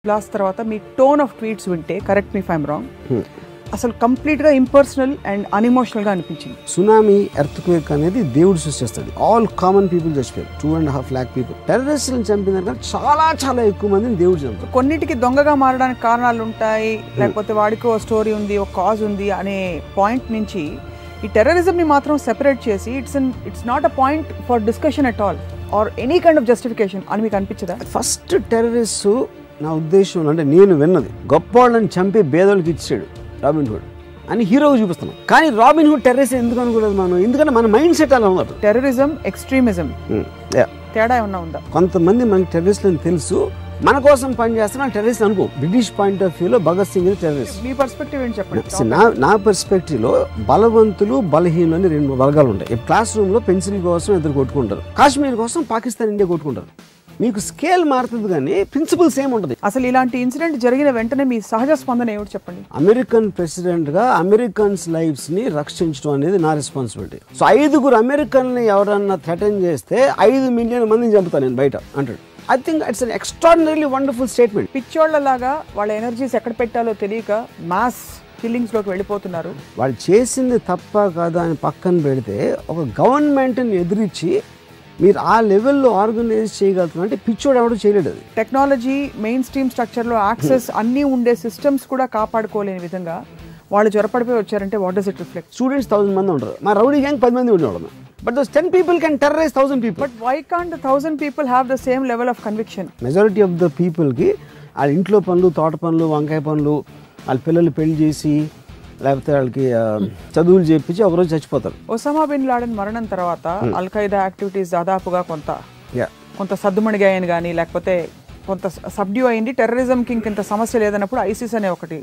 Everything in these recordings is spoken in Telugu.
బ్లాస్ట్ తర్వాత మీ టోన్ ఆఫ్ ట్వీట్స్ వింటే, correct me if I'm wrong, అసలు కంప్లీట్గా ఇంపర్సనల్ అండ్ అన్ఎమోషనల్గా అనిపించింది. సునామీ ఎర్త్క్వేక్ అనేది దేవుడు సృష్టిస్తాడు. ఆల్ కామన్ పీపుల్ చచ్చిపోయారు. 2.5 lakh పీపుల్. టెర్రరిస్టులను చంపిన దానికన్నా చాలా చాలా ఎక్కువ మందిని దేవుడు చంపారు. కొన్నిటికి దొంగగా మారడానికి కారణాలు ఉంటాయి, లేకపోతే వాడికి ఒక స్టోరీ ఉంది, ఒక కాజ్ ఉంది అనే పాయింట్ నుంచి ఈ టెర్రరిజంని మాత్రం సెపరేట్ చేసి it's not a point for discussion at all or any kind of justification అని మీకు అనిపించదా? ఫస్ట్ టెర్రరిస్ట్ నా ఉద్దేశంలో, అంటే నేను విన్నది, గొప్ప వాళ్ళని చంపి పేదోళ్ళకి ఇచ్చాడు రాబిన్ హుడ్ అని హీరోగా చూపిస్తున్నాం. కానీ రాబిన్ హుడ్ టెర్రరిస్ట్ ఎందుకు అనుకోలేదు మనం? ఎందుకంటే మన మైండ్ సెట్ అలా ఉన్నారు. టెర్రరిజం, ఎక్స్ట్రీమిజం తేడా ఏమన్నా ఉందా? కొంతమంది మనకి టెర్రరిస్టులని తెలుసు, మన కోసం పనిచేస్తున్న టెర్రరిస్ట్ అనుకో. బ్రిటిష్ పాయింట్ ఆఫ్ వ్యూలో భగత్ సింగ్ టెర్రరిస్ట్. మీ పర్స్పెక్టివ్ ఏంటి చెప్పండి. నా పర్స్పెక్టివ్లో బలవంతులు బలహీనులు అని 2 వర్గాలు ఉంటాయి. క్లాస్ రూమ్లో పెన్సిల్ కోసం ఇద్దరు కొట్టుకుంటారు, కాశ్మీర్ కోసం పాకిస్తాన్ ఇండియా కొట్టుకుంటారు. మీకు స్కేల్ మారుతుంది కానీ ప్రిన్సిపల్ సేమ్ ఉంటుంది. అసలు ఇలాంటి ఇన్సిడెంట్ జరిగిన వెంటనే మీ సహజ స్పందన ఏమిటి చెప్పండి? అమెరికన్ ప్రెసిడెంట్గా అమెరికన్స్ లైఫ్స్ని రక్షించడం అనేది నా రెస్పాన్సిబిలిటీ. సో 5 అమెరికన్ని ఎవరన్నా థ్రెటన్ చేస్తే 5 మిలియన్ మందిని చంపుతాను నేను బయట అంటాడు. I think it's an extraordinarily wonderful statement. పిచ్చోళ్లలాగా వాళ్ళ ఎనర్జీస్ ఎక్కడ పెట్టాలో తెలియక మాస్ కిల్లింగ్స్లోకి వెళ్ళిపోతున్నారు. వాళ్ళు చేసింది తప్ప కాదా అని పక్కన పెడితే, ఒక గవర్నమెంట్ని ఎదిరించి మీరు ఆ లెవెల్లో ఆర్గనైజ్ చేయగలుగుతున్నారు అంటే పిచ్చోడు ఎవడో చేయలేడు. అది టెక్నాలజీ, మెయిన్ స్ట్రీమ్ స్ట్రక్చర్లో యాక్సెస్ అన్నీ ఉండే సిస్టమ్స్ కూడా కాపాడుకోలేని విధంగా వాళ్ళు జ్వరపడిపోయి వచ్చారంటే what does it reflect? Students 1000 మంది ఉంటారు, మా రౌడీ గ్యాంగ్ 10 మంది ఉండేవాళ్ళం. But those 10 people can terrorize 1000 people. But why can't the 1000 people have the same level of conviction? Majority of the people కి వాళ్ళ ఇంట్లో పనులు, తోట పనులు, వంకాయ పనులు, వాళ్ళ పిల్లలు పెళ్లి చేసి లేకపోతే వాళ్ళకి చదువులు చేపించి ఒకరోజు చచ్చిపోతారు. ఒసామా బిన్ లాడెన్ మరణం తర్వాత అల్ ఖైదా యాక్టివిటీస్ దాదాపుగా కొంత సద్దుమణిగాయని కానీ లేకపోతే కొంత సబ్డ్యూ అయింది. టెర్రరిజంకి ఇంత సమస్య లేదన్నప్పుడు ఐసిస్ అనే ఒకటి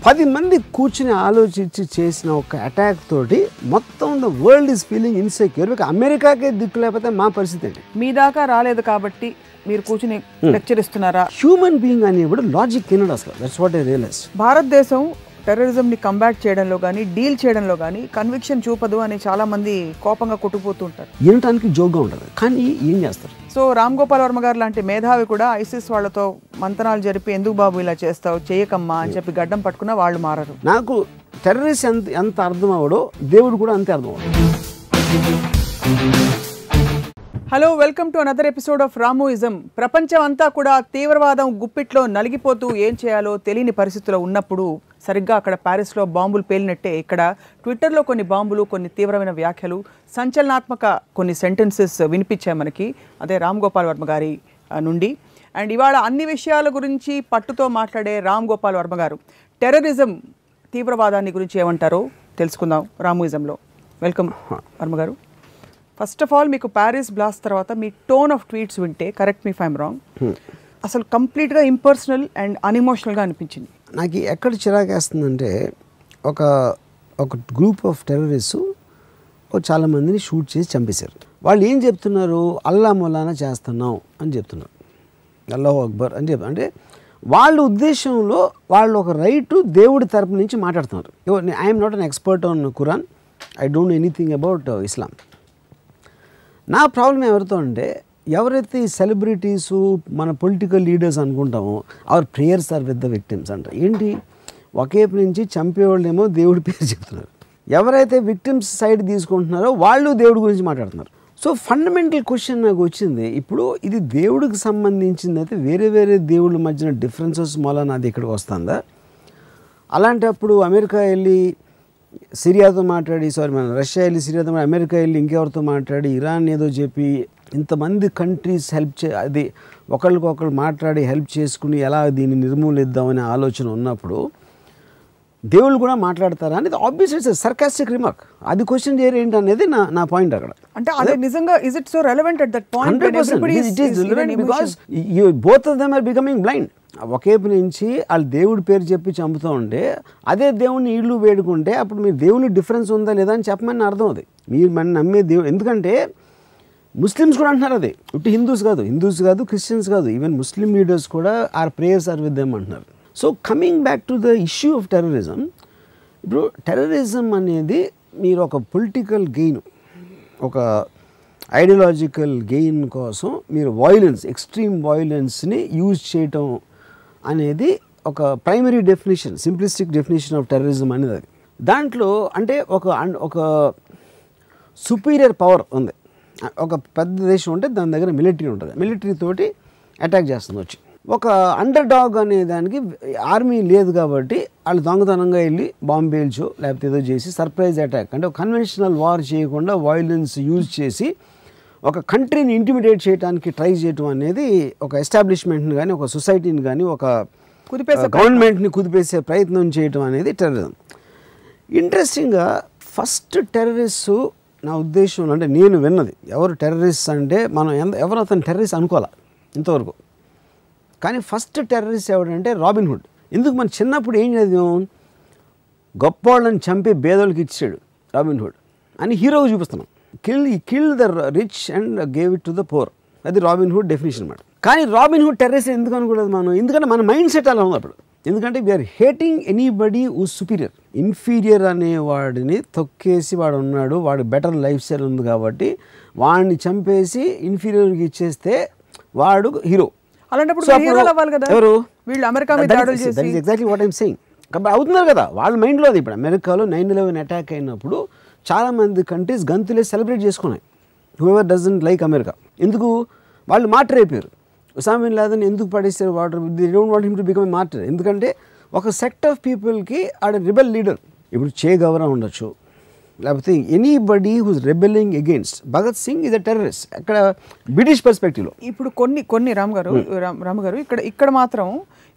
10 మంది కూర్చుని ఆలోచించి చేసిన ఒక అటాక్ తోటి మొత్తం the world is feeling insecure. అమెరికాకే దిక్కు లేకపోతే మా పరిస్థితి ఏంటి? మీ దాకా రాలేదు కాబట్టి మీరు కూర్చుని లెక్చర్ ఇస్తున్నారా? హ్యూమన్ బీయింగ్ అనేప్పుడు లాజిక్ తినడు అసలు. That's what I realise. భారతదేశం టెర్రరిజంని కంబాట్ చేయడంలో కానీ డీల్ చేయడంలో కానీ కన్విక్షన్ చూపదు అని చాలా మంది కోపంగా కొట్టుకుపోతూ ఉంటారు. వినటానికి జోక్గా ఉంటుంది కానీ ఏం చేస్తారు? సో రామ్ గోపాల్ వర్మ గారు లాంటి మేధావి కూడా ఐసిస్ వాళ్ళతో మంతనాలు జరిపి ఎందుకు బాబు ఇలా చేస్తావు, చేయకమ్మా అని చెప్పి గడ్డం పట్టుకున్నా వాళ్ళు మారరు. నాకు టెర్రరిస్ట్ ఎంత అర్థం అవడో దేవుడు కూడా అంతే అర్థం అవడు. Hello, welcome to another episode of Ramuism. ప్రపంచం అంతా కూడా తీవ్రవాదం గుప్పిట్లో నలిగిపోతూ ఏం చేయాలో తెలియని పరిస్థితుల్లో ఉన్నప్పుడు సరిగ్గా అక్కడ ప్యారిస్లో బాంబులు పేలినట్టే ఇక్కడ ట్విట్టర్లో కొన్ని బాంబులు, కొన్ని తీవ్రమైన వ్యాఖ్యలు, సంచలనాత్మక కొన్ని సెంటెన్సెస్ వినిపించాయి మనకి, అదే రామ్ గోపాల్ వర్మ గారి నుండి. అండ్ ఇవాళ అన్ని విషయాల గురించి పట్టుతో మాట్లాడే రామ్ గోపాల్ వర్మ గారు టెర్రరిజం, తీవ్రవాదాన్ని గురించి ఏమంటారో తెలుసుకుందాం రామోయిజంలో. వెల్కమ్ వర్మ గారు. ఫస్ట్ ఆఫ్ ఆల్, మీకు ప్యారిస్ బ్లాస్ట్ తర్వాత మీ టోన్ ఆఫ్ ట్వీట్స్ వింటే, correct me if I'm wrong, అసలు కంప్లీట్గా ఇంపర్సనల్ అండ్ అన్ఎమోషనల్గా అనిపించింది. నాకు ఎక్కడ చిరాకేస్తుందంటే, ఒక గ్రూప్ ఆఫ్ టెర్రరిస్టు చాలామందిని షూట్ చేసి చంపేశారు. వాళ్ళు ఏం చెప్తున్నారు? అల్లా మొలానా చేస్తున్నాం అని చెప్తున్నారు, అల్లాహు అక్బర్ అని అంటే వాళ్ళ ఉద్దేశంలో వాళ్ళు ఒక రైటు దేవుడి తరపు నుంచి మాట్లాడుతున్నారు. I'm not an expert on Quran, I don't know anything about Islam. నా ప్రాబ్లం ఎవరితో అంటే, ఎవరైతే ఈ సెలబ్రిటీసు మన పొలిటికల్ లీడర్స్ అనుకుంటామో our prayers are with the victims అంటారు. ఏంటి, ఒకేపు నుంచి చంపేవాళ్ళేమో దేవుడి పేరు చెప్తున్నారు, ఎవరైతే విక్టిమ్స్ సైడ్ తీసుకుంటున్నారో వాళ్ళు దేవుడి గురించి మాట్లాడుతున్నారు. సో ఫండమెంటల్ క్వశ్చన్ నాకు వచ్చింది, ఇప్పుడు ఇది దేవుడికి సంబంధించింది అయితే వేరే వేరే దేవుళ్ళ మధ్యన డిఫరెన్సెస్ మూలన అది ఇక్కడికి వస్తుందా? అలాంటప్పుడు అమెరికా వెళ్ళి సిరియాతో మాట్లాడి, మన రష్యా వెళ్ళి సిరియాతో మాట్లాడి, అమెరికా వెళ్ళి ఇంకెవరితో మాట్లాడి, ఇరాన్ ఏదో చెప్పి, ఇంతమంది కంట్రీస్ అది ఒకళ్ళకొకళ్ళు మాట్లాడి హెల్ప్ చేసుకుని ఎలా దీన్ని నిర్మూలిద్దామనే ఆలోచన ఉన్నప్పుడు దేవుళ్ళు కూడా మాట్లాడతారా అనేది ఆబ్వియస్లీ ఇట్స్ సర్కాస్టిక్ రిమార్క్. అది క్వశ్చన్ చేయరు ఏంటి అనేది నా పాయింట్ అక్కడ. అంటే అదే నిజంగా is it so relevant at that point? 100% it is relevant because both of them are becoming blind. ఒకేపు నుంచి వాళ్ళు దేవుడి పేరు చెప్పి చంపుతూ ఉంటే అదే దేవుడిని ఈళ్ళు వేడుకుంటే అప్పుడు మీరు దేవుని డిఫరెన్స్ ఉందా లేదా అని చెప్పమని అర్థం. అది మీరు మన నమ్మే దేవుడు. ఎందుకంటే ముస్లిమ్స్ కూడా అంటున్నారు, అది ఇటు హిందూస్ కాదు, క్రిస్టియన్స్ కాదు, ఈవెన్ ముస్లిం లీడర్స్ కూడా are prayers are with them అంటున్నారు. So coming back to the issue of terrorism, ఇప్పుడు టెర్రరిజం అనేది మీరు ఒక పొలిటికల్ గెయిన్, ఒక ఐడియాలజికల్ గెయిన్ కోసం మీరు వైలెన్స్, ఎక్స్ట్రీమ్ వైలెన్స్ని యూజ్ చేయటం అనేది ఒక primary definition, simplistic definition of terrorism అనేది అది. దాంట్లో అంటే ఒక సుపీరియర్ పవర్ ఉంది. ఒక పెద్ద దేశం ఉంటే దాని దగ్గర మిలిటరీ ఉంటుంది, మిలిటరీ తోటి అటాక్ చేస్తుంది వచ్చి. ఒక అండర్ డాగ్ అనే దానికి ఆర్మీ లేదు కాబట్టి వాళ్ళు దొంగతనంగా వెళ్ళి బాంబు పేల్చో లేకపోతే ఏదో చేసి సర్ప్రైజ్ అటాక్, అంటే ఒక కన్వెన్షనల్ వార్ చేయకుండా వైలెన్స్ యూజ్ చేసి ఒక కంట్రీని ఇంటిమిడేట్ చేయడానికి ట్రై చేయటం అనేది ఒక ఎస్టాబ్లిష్మెంట్ని కానీ ఒక సొసైటీని కానీ ఒక గవర్నమెంట్ని కుదిపేసే ప్రయత్నం చేయటం అనేది టెర్రరిజం. ఇంట్రెస్టింగ్గా ఫస్ట్ టెర్రరిస్ట్ నా ఉద్దేశంలో, అంటే నేను విన్నది ఎవరు టెర్రరిస్ట్ అంటే మనం ఎవరు అతను టెర్రరిస్ట్ అనుకోవాలి ఇంతవరకు, కానీ ఫస్ట్ టెర్రరిస్ట్ ఎవడంటే రాబిన్ హుడ్. ఎందుకు మన చిన్నప్పుడు ఏం చదివాం, గొప్పవాళ్ళని చంపి పేదోళ్ళకి ఇచ్చాడు రాబిన్ హుడ్ అని హీరోగా చూపిస్తున్నాం. Kill the rich and gave it to the pour, అది రాబిన్ హుడ్ డెఫినేషన్ అన్నమాట. కానీ రాబిన్ హుడ్ టెర్రరిస్ట్ ఎందుకు అనుకోలేదు మనం, ఎందుకంటే మన మైండ్ సెట్ అలా ఉంది అప్పుడు. ఎందుకంటే we're hating anybody who superior. Inferior అనేవాడిని తొక్కేసి వాడు ఉన్నాడు, వాడు బెటర్ లైఫ్ స్టైల్ ఉంది కాబట్టి వాడిని చంపేసి ఇన్ఫీరియర్కి ఇచ్చేస్తే వాడు హీరో. ఎవరు వీళ్ళు అమెరికా మీద దాడులు చేసి, that is exactly what I'm saying. కాబట్టి అవుతున్నారు కదా వాళ్ళ మైండ్లో అది. ఇప్పుడు అమెరికాలో 9/11 అటాక్ అయినప్పుడు చాలామంది కంట్రీస్ గంతులే సెలబ్రేట్ చేసుకున్నాయి. Whoever doesn't like America. ఎందుకు వాళ్ళు మార్టర్ అయిపోయారు. ఉసామా బిన్ లాదెన్ ఎందుకు పడేస్తారు water, they don't want him to become a martyr. ఎందుకంటే ఒక సెక్ట్ ఆఫ్ పీపుల్కి ఆడ రిబెల్ లీడర్. ఇప్పుడు చే గవరా ఉండొచ్చు, లేకపోతే anybody who's rebelling against Bhagat Singh is a terrorist అక్కడ బ్రిటిష్ పర్స్పెక్టివ్లో. ఇప్పుడు కొన్ని రామ్ గారు ఇక్కడ మాత్రం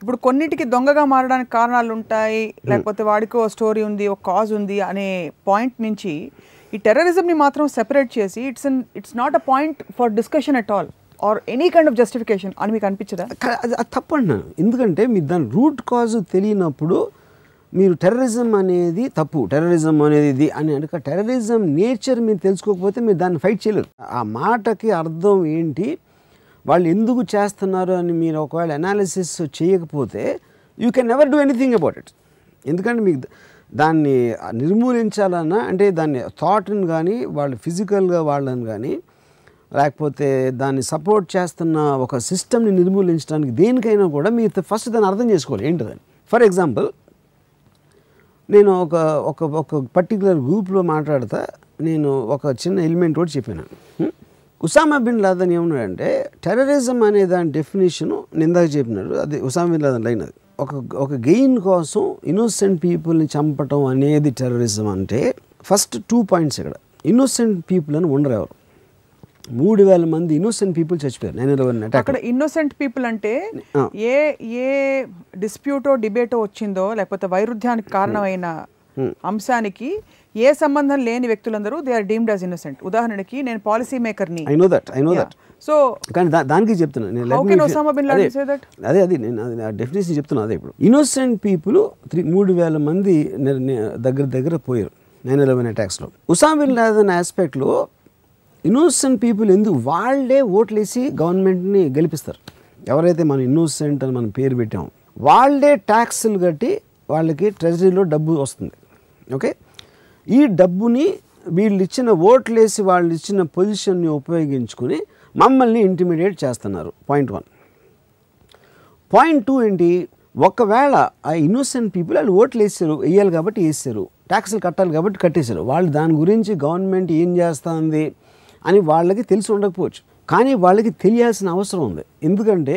ఇప్పుడు కొన్నిటికి దొంగగా మారడానికి కారణాలు ఉంటాయి, లేకపోతే వాడికి ఓ స్టోరీ ఉంది, ఒక కాజ్ ఉంది అనే పాయింట్ నుంచి ఈ టెర్రరిజంని మాత్రం సెపరేట్ చేసి it's not a point for discussion at all or any kind of justification అని మీకు అనిపించదా? అది తప్పు అంటున్నాను. ఎందుకంటే మీరు దాని రూట్ కాజ్ తెలియనప్పుడు మీరు టెర్రరిజం అనేది తప్పు, టెర్రరిజం అనేది ఇది అని అంటే టెర్రరిజం నేచర్ మీరు తెలుసుకోకపోతే మీరు దాన్ని ఫైట్ చేయలేరు. ఆ మాటకి అర్థం ఏంటి, వాళ్ళు ఎందుకు చేస్తున్నారు అని మీరు ఒకవేళ అనాలిసిస్ చేయకపోతే you can never do anything about it. ఎందుకంటే మీకు దాన్ని నిర్మూలించాలన్నా అంటే దాన్ని థాట్ని కానీ వాళ్ళు ఫిజికల్గా వాళ్ళని కానీ లేకపోతే దాన్ని సపోర్ట్ చేస్తున్న ఒక సిస్టమ్ని నిర్మూలించడానికి దేనికైనా కూడా మీరు ఫస్ట్ దాన్ని అర్థం చేసుకోవాలి ఏంటిదని. ఫర్ ఎగ్జాంపుల్ నేను ఒక పర్టికులర్ గ్రూప్లో మాట్లాడతా, నేను ఒక చిన్న ఎలిమెంట్ కూడా చెప్పాను. ఉసామా బిన్ లాదెన్ ఏమన్నాడంటే టెర్రరిజం అనే దాని డెఫినేషను నిందాక చెప్పినాడు, అది ఉసామా బిన్ లాదెన్ లైన్. అది ఒక గెయిన్ కోసం ఇన్నోసెంట్ పీపుల్ని చంపటం అనేది టెర్రరిజం అంటే ఫస్ట్ 2 పాయింట్స్. ఇక్కడ ఇన్నోసెంట్ పీపుల్ అని ఉండరు ఎవరు. 3,000 మంది ఇన్నోసెంట్ పీపుల్ చచ్చిపోయారు 9/11 అటాక్. అక్కడ ఇన్నోసెంట్ పీపుల్ అంటే ఏ డిస్ప్యూటో డిబేటో వచ్చిందో లేకపోతే వైరుధ్యానికి కారణమైన అంశానికి ఏ సంబంధం లేని వ్యక్తులందరూ they are deemed as innocent. ఉదాహరణకి నేను పాలసీ మేకర్ని, ఐ నో దట్. సో కానీ దానికి చెప్తున్నాను అదే నేను డెఫినేషన్ చెప్తున్నా. అదే ఇప్పుడు ఇన్నోసెంట్ పీపుల్ 3,000 మంది దగ్గర పోయారు 9/11 అటాక్స్లో. ఉసామా బిన్ లాదెన్ ఆస్పెక్ట్లో ఇన్నోసెంట్ పీపుల్ ఎందుకు వాళ్ళే ఓట్లేసి గవర్నమెంట్ని గెలిపిస్తారు. ఎవరైతే మనం ఇన్నోసెంట్ అని మనం పేరు పెట్టామో వాళ్ళే ట్యాక్స్లు కట్టి వాళ్ళకి ట్రెజరీలో డబ్బు వస్తుంది. ఓకే, ఈ డబ్బుని వీళ్ళు ఇచ్చిన ఓట్లేసి వాళ్ళు ఇచ్చిన పొజిషన్ని ఉపయోగించుకుని మమ్మల్ని ఇంటిమిడేట్ చేస్తున్నారు. పాయింట్ 1. పాయింట్ 2 ఏంటి, ఒకవేళ ఆ ఇన్నోసెంట్ పీపుల్ వాళ్ళు ఓట్లు వేయాలి కాబట్టి వేసారు, ట్యాక్స్లు కట్టాలి కాబట్టి కట్టేశారు. వాళ్ళు దాని గురించి గవర్నమెంట్ ఏం చేస్తుంది అని వాళ్ళకి తెలిసి ఉండకపోవచ్చు, కానీ వాళ్ళకి తెలియాల్సిన అవసరం ఉంది. ఎందుకంటే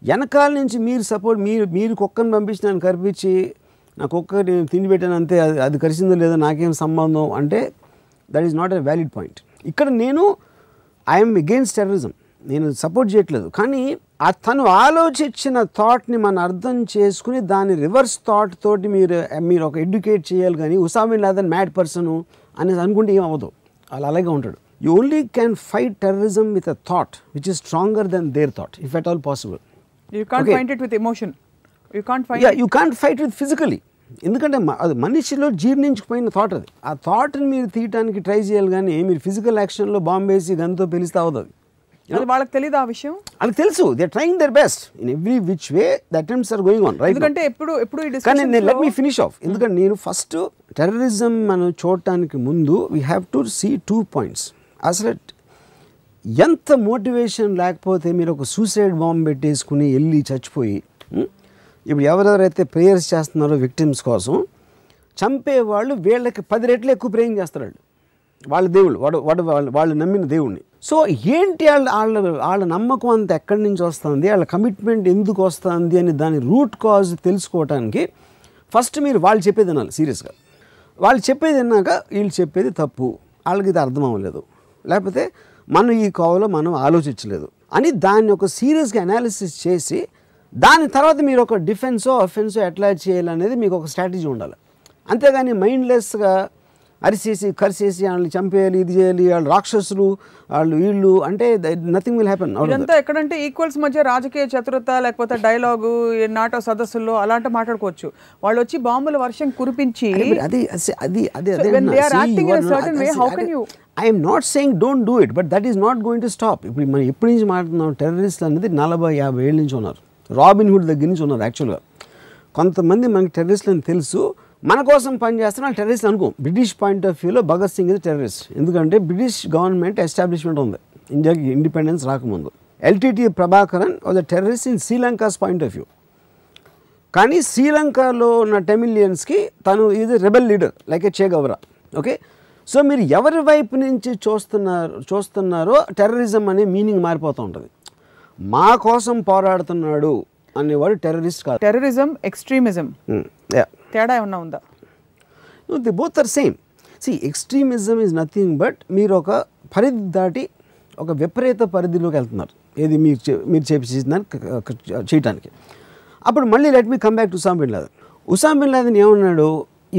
వెనకాల నుంచి మీరు సపోర్ట్ మీరు కుక్కను పంపించి నన్ను కరిపించి నా కుక్క నేను తిండి పెట్టాను అంతే, అది కరిచిందో లేదో నాకేం సంబంధం అంటే that is not a valid point. ఇక్కడ నేను ఐఎమ్ అగెయిన్స్ట్ టెర్రరిజం, నేను సపోర్ట్ చేయట్లేదు, కానీ తను ఆలోచించిన థాట్ని మనం అర్థం చేసుకుని దాని రివర్స్ థాట్ తోటి మీరు ఒక ఎడ్యుకేట్ చేయాలి. కానీ Osama bin Laden mad person అనేది అనుకుంటే ఏం అవ్వదు, వాళ్ళు అలాగే ఉంటాడు. You only can fight terrorism with a thought which is stronger than their thought, if at all possible. You can't fight it with emotion. You can't fight it. You can't fight it physically. ఎందుకంటే అది మనిషిలో జీర్ణించుకుపోయిన థాట్ అది. ఆ థాట్ని మీరు తీయటానికి ట్రై చేయాలి, కానీ మీరు ఫిజికల్ యాక్షన్లో బాంబు వేసి గన్తో పిలిస్తే అవుతుంది. అది వాళ్ళకి తెలియదు ఆ విషయం. అది తెలుసు, they are trying their best in every which way the attempts are going on right. ఎందుకంటే ఎప్పుడు ఈ డిస్కషన్, కానీ లెట్ మీ ఫినిష్ ఆఫ్. ఎందుకంటే నేను ఫస్ట్ టెర్రరిజం మనం చూడటానికి ముందు we have to see 2 points. అసలు ఎంత మోటివేషన్ లేకపోతే మీరు ఒక సూసైడ్ బాంబ్ పెట్టేసుకుని వెళ్ళి చచ్చిపోయి ఇప్పుడు ఎవరెవరైతే ప్రేయర్స్ చేస్తున్నారో విక్టిమ్స్ కోసం, చంపేవాళ్ళు వీళ్ళకి 10 రెట్లు ఎక్కువ ప్రేయింగ్ చేస్తారు వాళ్ళ దేవుళ్ళు, వాళ్ళు నమ్మిన దేవుణ్ణి. సో ఏంటి వాళ్ళ నమ్మకం అంతా ఎక్కడి నుంచి వస్తుంది, వాళ్ళ కమిట్మెంట్ ఎందుకు వస్తుంది అని దాని రూట్ కాజ్ తెలుసుకోవడానికి ఫస్ట్ మీరు వాళ్ళు చెప్పేది వినాలి సీరియస్గా. వాళ్ళు చెప్పేది విన్నాక వీళ్ళు చెప్పేది తప్పు, వాళ్ళకి ఇది అర్థం అవ్వలేదు, లేకపోతే మనం ఈ కోవలో మనం ఆలోచించలేదు అని దాన్ని ఒక సీరియస్గా అనాలిసిస్ చేసి దాని తర్వాత మీరు ఒక డిఫెన్సో అఫెన్సో ఎట్లా చేయాలనేది మీకు ఒక స్ట్రాటజీ ఉండాలి. అంతేగాని మైండ్లెస్గా అరిసేసి కరిసేసి వాళ్ళని చంపేయాలి, ఇది చేయాలి, వాళ్ళు రాక్షసులు, వాళ్ళు వీళ్ళు అంటే నథింగ్ విల్ హ్యాపెన్. ఇదంతా ఎక్కడంటే ఈక్వల్స్ మధ్య రాజకీయ చతురత లేకపోతే డైలాగు నాటో సదస్సుల్లో అలాంటి మాట్లాడుకోవచ్చు. వాళ్ళు వచ్చి బాంబుల వర్షం కురిపించి I'm not saying don't do it, but that is not going to stop. ఇప్పుడు మనం ఎప్పటి నుంచి మాట్లాడుతున్నాం, టెర్రరిస్టులు అనేది 40-50 ఏళ్ళ నుంచి ఉన్నారు, రాబిన్ హుడ్ దగ్గర నుంచి ఉన్నారు. యాక్చువల్గా కొంతమంది మనకి టెర్రరిస్టులు అని తెలుసు, మన కోసం పనిచేస్తున్న వాళ్ళు టెర్రరిస్ట్ అనుకో. బ్రిటిష్ పాయింట్ ఆఫ్ వ్యూలో భగత్ సింగ్ ఇది టెర్రరిస్ట్, ఎందుకంటే బ్రిటిష్ గవర్నమెంట్ ఎస్టాబ్లిష్మెంట్ ఉంది ఇండియాకి ఇండిపెండెన్స్ రాకముందు. LTT Prabhakaran was a terrorist in Sri Lanka's point of view. కానీ శ్రీలంకలో ఉన్న టెమిలియన్స్కి తను ఇది రెబెల్ లీడర్ లైక్ ఏ చే గవరా. ఓకే, సో మీరు ఎవరి వైపు నుంచి చూస్తున్నారో టెర్రరిజం అనే మీనింగ్ మారిపోతూ ఉంటుంది. మా కోసం పోరాడుతున్నాడు అనేవాడు టెర్రరిస్ట్ కాదు. టెర్రరిజం ఎక్స్ట్రీమిజం తేడా ఏమన్నా ఉందా? The both are same. See extremism is nothing but మీరు ఒక పరిధి దాటి ఒక విపరీత పరిధిలోకి వెళ్తున్నారు, ఏది మీరు చేయటానికి. అప్పుడు మళ్ళీ let me come back to Osama bin Laden. Osama bin Laden ఏమన్నాడు,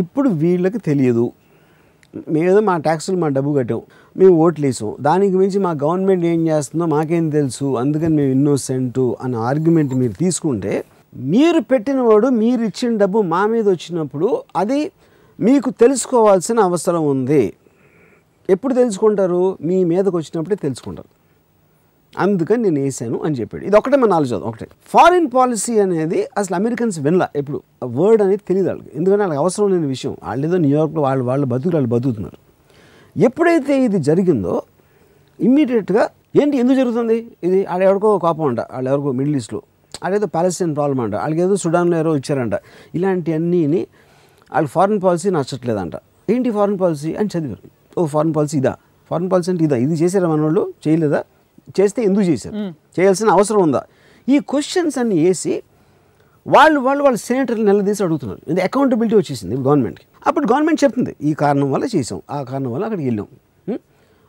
ఇప్పుడు వీళ్ళకి తెలియదు, మేము మా ట్యాక్సులు మా డబ్బు కట్టాం, మేము ఓట్లు వేసాం, దానికి మించి మా గవర్నమెంట్ ఏం చేస్తుందో మాకేం తెలుసు, అందుకని మేము ఇన్నోసెంటు అన్న ఆర్గ్యుమెంట్ మీరు తీసుకుంటే, మీరు పెట్టినవాడు మీరు ఇచ్చిన డబ్బు మా మీద వచ్చినప్పుడు అది మీకు తెలుసుకోవాల్సిన అవసరం ఉంది. ఎప్పుడు తెలుసుకుంటారు? మీ మీదకి వచ్చినప్పుడే తెలుసుకుంటారు. అందుకని నేను వేసాను అని చెప్పాడు. ఇది ఒకటే మన నాలెడ్జ్. ఒకటే ఫారిన్ పాలసీ అనేది అసలు అమెరికన్స్ వినలా, ఎప్పుడు వర్డ్ అనేది తెలియదు వాళ్ళకి, ఎందుకంటే వాళ్ళకి అవసరం లేని విషయం. వాళ్ళు ఏదో న్యూయార్క్లో వాళ్ళు బతుకుతున్నారు. ఎప్పుడైతే ఇది జరిగిందో ఇమ్మీడియట్గా ఏంటి ఎందుకు జరుగుతుంది ఇది, వాళ్ళు ఎవరికో కోపం అంట, వాళ్ళు ఎవరికో మిడిల్ ఈస్ట్లో, అదేదో ప్యాలెస్టైన్ ప్రాబ్లం అంట, వాళ్ళకి ఏదో సుడాన్లో ఎవరో ఇచ్చారంట, ఇలాంటివన్నీ వాళ్ళు ఫారిన్ పాలసీ నచ్చట్లేదంట. ఏంటి ఫారిన్ పాలసీ అని చదివారు. ఓ ఫారిన్ పాలసీ ఇదా, ఫారిన్ పాలసీ అంటే ఇదా, ఇది చేశారా మన వాళ్ళు, చేయలేదా, చేస్తే ఎందుకు చేశారు, చేయాల్సిన అవసరం ఉందా, ఈ క్వశ్చన్స్ అన్నీ వేసి వాళ్ళు సెనేటర్లు నిలదీసి అడుగుతున్నారు. ఇది అకౌంటబిలిటీ వచ్చేసింది గవర్నమెంట్కి. అప్పుడు గవర్నమెంట్ చెప్తుంది ఈ కారణం వల్ల చేసాం, ఆ కారణం వల్ల అక్కడికి వెళ్ళాం,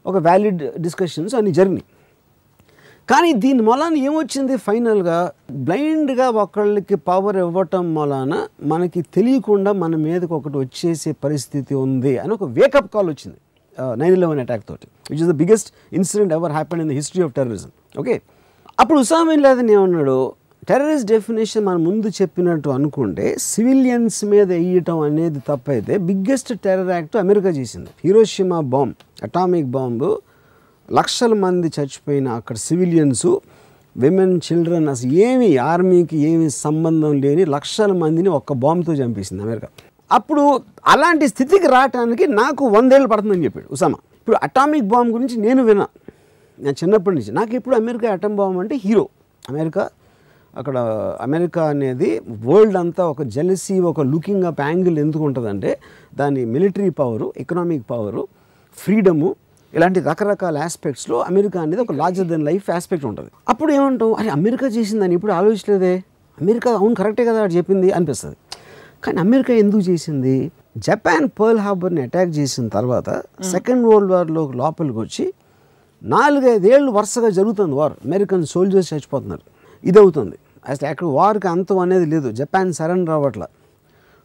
ఒక వ్యాలిడ్ డిస్కషన్స్ అన్నీ జరిగినాయి. కానీ దీని మూలాన ఏమొచ్చింది, ఫైనల్గా బ్లైండ్గా ఒకళ్ళకి పవర్ ఇవ్వటం మూలాన మనకి తెలియకుండా మన మీదకి ఒకటి వచ్చేసే పరిస్థితి ఉంది అని ఒక వేకప్ కాల్ వచ్చింది 9/11 అటాక్ తోటి, which is the biggest incident ever happen in the history of terrorism. Okay, అప్పుడు ఉసామా బిన్ లాదెన్ ఏమన్నాడు, టెర్రరిస్ట్ డెఫినేషన్ మనం ముందు చెప్పినట్టు అనుకుంటే సివిలియన్స్ మీద వేయటం అనేది తప్పైతే బిగ్గెస్ట్ టెర్రర్ యాక్ట్ అమెరికా చేసింది. హిరోషిమా బాంబ్, అటామిక్ బాంబు, లక్షల మంది చచ్చిపోయిన అక్కడ సివిలియన్స్, విమెన్, చిల్డ్రన్, అసలు ఏమి ఆర్మీకి ఏమి సంబంధం లేని లక్షల మందిని ఒక్క బాంబుతో చంపేసింది అమెరికా. అప్పుడు అలాంటి స్థితికి రావడానికి నాకు 100 ఏళ్ళు పడుతుందని చెప్పాడు ఉసామా. ఇప్పుడు అటామిక్ బాంబ్ గురించి నేను నేను చిన్నప్పటి నుంచి నాకు ఇప్పుడు అమెరికా అటమ్ బాంబ్ అంటే హీరో. అమెరికా అనేది వరల్డ్ అంతా ఒక జెలసీ, ఒక లుకింగ్ అప్ యాంగిల్ ఎందుకు ఉంటుందంటే దాని military power, economic power, freedom, ఇలాంటి రకరకాల ఆస్పెక్ట్స్లో అమెరికా అనేది ఒక లార్జర్ దెన్ లైఫ్ ఆస్పెక్ట్ ఉంటుంది. అప్పుడు ఏమంటాం, అరే అమెరికా చేసిందని ఇప్పుడు ఆలోచించలేదే, అమెరికా అవును కరెక్టే కదా అది చెప్పింది అనిపిస్తుంది. కానీ అమెరికా ఎందుకు చేసింది, జపాన్ పర్ల్ హార్బర్ని అటాక్ చేసిన తర్వాత సెకండ్ వరల్డ్ వార్లో లోపలికి వచ్చి 4-5 ఏళ్ళు వరుసగా జరుగుతుంది వార్, అమెరికన్ సోల్జర్స్ చచ్చిపోతున్నారు, ఇదవుతుంది. అసలు అక్కడ వార్కి అంతం అనేది లేదు, జపాన్ సరెండర్ అవ్వట్ల.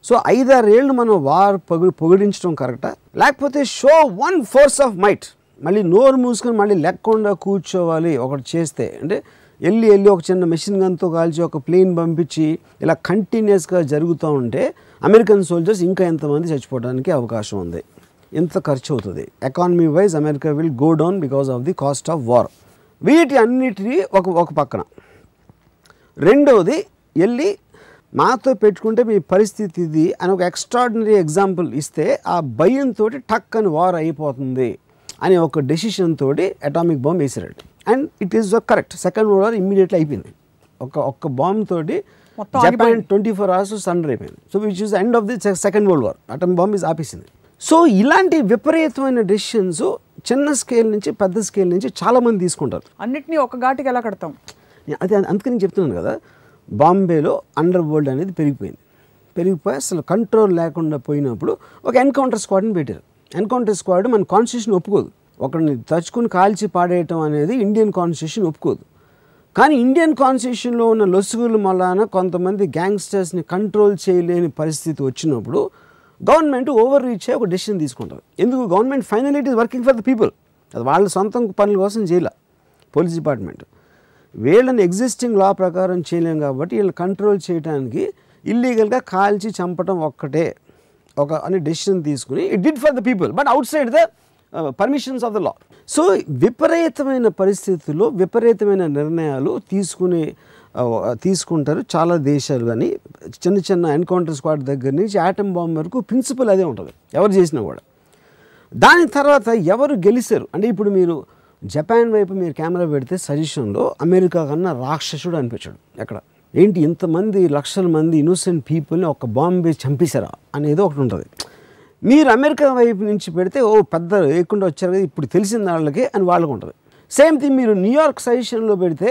సో 5-6 ఏళ్ళు మనం వార్ పొగిడించడం కరెక్టా, లేకపోతే show one force of might, మళ్ళీ నోరు మూసుకొని మళ్ళీ లేకుండా కూర్చోవాలి ఒకటి చేస్తే, అంటే వెళ్ళి ఒక చిన్న మెషిన్ గన్తో కాల్చి ఒక ప్లేన్ పంపించి ఇలా కంటిన్యూస్గా జరుగుతూ ఉంటే అమెరికన్ సోల్జర్స్ ఇంకా ఎంతమంది చచ్చిపోవడానికి అవకాశం ఉంది, ఎంత ఖర్చు అవుతుంది, economy wise America will go down because of the cost of war. వీటి అన్నిటినీ ఒక పక్కన. రెండవది, వెళ్ళి మాతో పెట్టుకుంటే మీ పరిస్థితి ఇది అని ఒక ఎక్స్ట్రాడినరీ ఎగ్జాంపుల్ ఇస్తే ఆ భయంతో టక్ అని వార్ అయిపోతుంది అని ఒక డెసిషన్ తోటి అటామిక్ బాంబ్ వేసారు. And it is correct, second world war immediately అయిపోయింది. ఒక్క బాంబ్ తోటి జపాన్ 24 hours సరెండర్ అయిపోయింది. So which is end of the second world war. Atom bomb is ఆపేసింది. సో ఇలాంటి విపరీతమైన డెసిషన్స్ చిన్న స్కేల్ నుంచి పెద్ద స్కేల్ నుంచి చాలామంది తీసుకుంటారు. అన్నిటినీ ఒక ఘాటికి ఎలా కడతాం? అది అందుకని చెప్తున్నాను కదా, బాంబేలో అండర్ వరల్డ్ అనేది పెరిగిపోయి అసలు కంట్రోల్ లేకుండా పోయినప్పుడు ఒక ఎన్కౌంటర్ స్క్వాడ్ని పెట్టారు. ఎన్కౌంటర్ స్క్వాడ్ మన కాన్స్టిట్యూషన్ ఒప్పుకోదు. ఒకరిని తచ్చుకుని కాల్చి పాడేయటం అనేది ఇండియన్ కాన్స్టిట్యూషన్ ఒప్పుకోదు. కానీ ఇండియన్ కాన్స్టిట్యూషన్లో ఉన్న లొసుగుల వలన కొంతమంది గ్యాంగ్స్టర్స్ని కంట్రోల్ చేయలేని పరిస్థితి వచ్చినప్పుడు గవర్నమెంట్ ఓవర్ రీచ్ అయ్యి ఒక డెసిషన్ తీసుకుంటారు. ఎందుకు? Government final it is working for the people. అది వాళ్ళ సొంత పనుల కోసం చేయాల పోలీస్ డిపార్ట్మెంట్. వీళ్ళని ఎగ్జిస్టింగ్ లా ప్రకారం చేయలేం కాబట్టి వీళ్ళని కంట్రోల్ చేయడానికి ఇల్లీగల్గా కాల్చి చంపడం ఒక్కటే అని డెసిషన్ తీసుకుని it did for the people but out side the permissions of the law. So విపరీతమైన పరిస్థితుల్లో విపరీతమైన నిర్ణయాలు తీసుకుంటారు చాలా దేశాలు. కానీ చిన్న చిన్న ఎన్కౌంటర్ స్క్వాడ్ దగ్గర నుంచి ఆటమ్ బాంబ్ వరకు ప్రిన్సిపల్ అదే ఉంటుంది ఎవరు చేసినా కూడా. దాని తర్వాత ఎవరు గెలిచారు అంటే ఇప్పుడు మీరు జపాన్ వైపు మీరు కెమెరా పెడితే సజెషన్లో అమెరికా కన్నా రాక్షసుడు అనిపించాడు. ఎక్కడ ఏంటి ఇంతమంది లక్షల మంది ఇన్నోసెంట్ పీపుల్ని ఒక బాంబ్ వేసి చంపేశారా అనేది ఒకటి ఉంటుంది. మీరు అమెరికా వైపు నుంచి పెడితే పెద్ద లేకుండా వచ్చారు కదా ఇప్పుడు తెలిసిన వాళ్ళకి అని వాళ్ళకు ఉంటుంది. సేమ్ థింగ్ మీరు న్యూయార్క్ సజెషన్లో పెడితే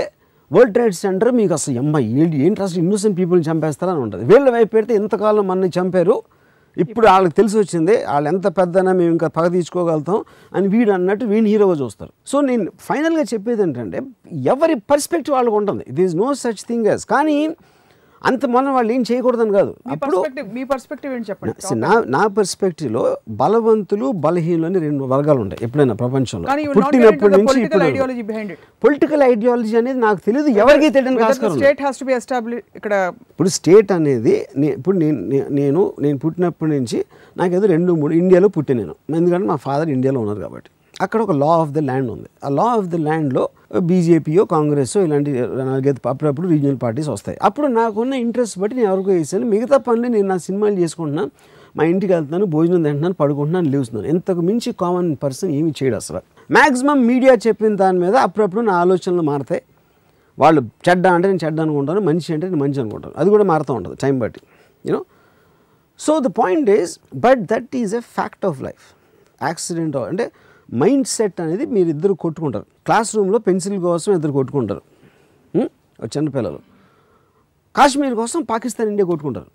వరల్డ్ ట్రేడ్ సెంటర్ మీకు అసలు ఏంటి అసలు ఇన్నోసెంట్ పీపుల్ని చంపేస్తారని ఉంటుంది. వీళ్ళ వైపు పెడితే ఇంతకాలం మనని చంపారు ఇప్పుడు వాళ్ళకి తెలిసి వచ్చింది వాళ్ళు ఎంత పెద్దనా మేము ఇంకా పగ తీసుకోగలుగుతాం అని వీడు అన్నట్టు వీడిని హీరోగా చూస్తారు. సో నేను ఫైనల్గా చెప్పేది ఏంటంటే ఎవరి పర్స్పెక్టివ్ వాళ్ళకు ఉంటుంది. It is no such thing as. కానీ అంత మొన్న వాళ్ళు ఏం చేయకూడదని కాదు. అప్పుడు మీ పర్స్పెక్టివ్ ఏంటి చెప్పండి. నా పర్స్పెక్టివ్లో బలవంతులు బలహీనులు అని రెండు వర్గాలు ఉంటాయి ఎప్పుడైనా ప్రపంచంలో. పుట్టినప్పటి నుంచి పొలిటికల్ ఐడియాలజీ అనేది నాకు తెలియదు ఎవరికి తెలియడానికి ఆస్కారం. ఇప్పుడు స్టేట్ అనేది ఇప్పుడు నేను పుట్టినప్పటి నుంచి నాకేదో 2-3 ఇండియాలో పుట్టాను నేను. ఎందుకంటే మా ఫాదర్ ఇండియాలో ఉన్నారు కాబట్టి అక్కడ ఒక లా ఆఫ్ ద ల్యాండ్ ఉంది. ఆ లా ఆఫ్ ద ల్యాండ్లో బీజేపీయో కాంగ్రెస్ ఇలాంటి 4-5 అప్పుడప్పుడు రీజనల్ పార్టీస్ వస్తాయి. అప్పుడు నాకున్న ఇంట్రెస్ట్ బట్టి నేను ఎవరికో వేసాను. మిగతా పనులు నేను నా సినిమాలు చేసుకుంటున్నాను, మా ఇంటికి వెళ్తున్నాను, భోజనం తింటున్నాను, పడుకుంటున్నాను, లేవుస్తున్నాను. ఇంతకు మించి కామన్ పర్సన్ ఏమి చేయడు అసలు. మ్యాక్సిమం మీడియా చెప్పిన దాని మీద అప్పుడప్పుడు నా ఆలోచనలు మారుతాయి. వాళ్ళు చెడ్డ అంటే నేను చెడ్డ అనుకుంటాను, మంచి అంటే నేను మంచి అనుకుంటాను. అది కూడా మారుతూ ఉంటుంది టైం బట్టి you know. So the point is but that is a fact of life. Accident అంటే మైండ్ సెట్ అనేది మీరు ఇద్దరు కొట్టుకుంటారు. క్లాస్ రూమ్లో పెన్సిల్ కోసం ఇద్దరు కొట్టుకుంటారు చిన్నపిల్లలు. కాశ్మీర్ కోసం పాకిస్తాన్ ఇండియా కొట్టుకుంటారు.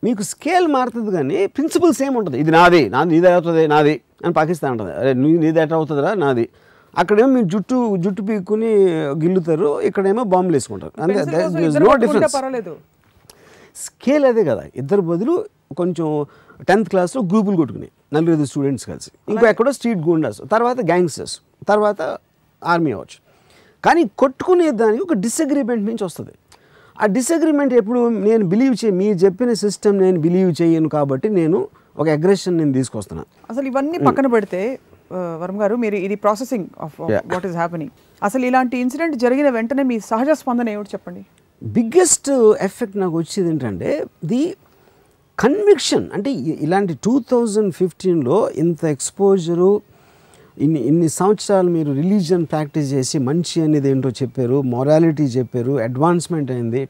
మీకు స్కేల్ మారుతుంది కానీ ప్రిన్సిపల్ సేమ్ ఉంటుంది. ఇది నాది నీదే అవుతుంది నాది అని పాకిస్తాన్ ఉంటుంది. అరే నీది ఎట్లా అవుతుందిరా నాది. అక్కడేమో మీరు జుట్టు పీక్కుని గిల్లుతారు, ఇక్కడేమో బాంబులు వేసుకుంటారు. అంతే, నో డిఫరెన్స్. స్కేల్ అదే కదా. ఇద్దరు బదులు కొంచెం 10th క్లాస్లో గ్రూపులు కొట్టుకుని 4-5 స్టూడెంట్స్ కలిసి, ఇంకో ఎక్కడో స్ట్రీట్ గూండాస్, తర్వాత గ్యాంగ్స్టర్స్, తర్వాత ఆర్మీ అవ్వచ్చు. కానీ కొట్టుకునే దానికి ఒక డిసగ్రిమెంట్ నుంచి వస్తుంది. ఆ డిసగ్రిమెంట్ ఎప్పుడు నేను మీరు చెప్పిన సిస్టమ్ నేను బిలీవ్ చేయను కాబట్టి నేను ఒక అగ్రెషన్ నేను తీసుకొస్తున్నాను. అసలు ఇవన్నీ పక్కన పెడితే వరం గారు, మీరు ఇది processing of what is happening. అసలు ఇలాంటి ఇన్సిడెంట్ జరిగిన వెంటనే మీ సహజ స్పందన ఏమిటి చెప్పండి? బిగ్గెస్ట్ ఎఫెక్ట్ నాకు వచ్చేది ఏంటంటే ది కన్విక్షన్. అంటే ఇలాంటి 2015లో ఇంత ఎక్స్పోజరు, ఇన్ని సంవత్సరాలు మీరు రిలీజియన్ ప్రాక్టీస్ చేసి మంచి అనేది ఏంటో చెప్పారు, మొరాలిటీ చెప్పారు, అడ్వాన్స్మెంట్ అయింది,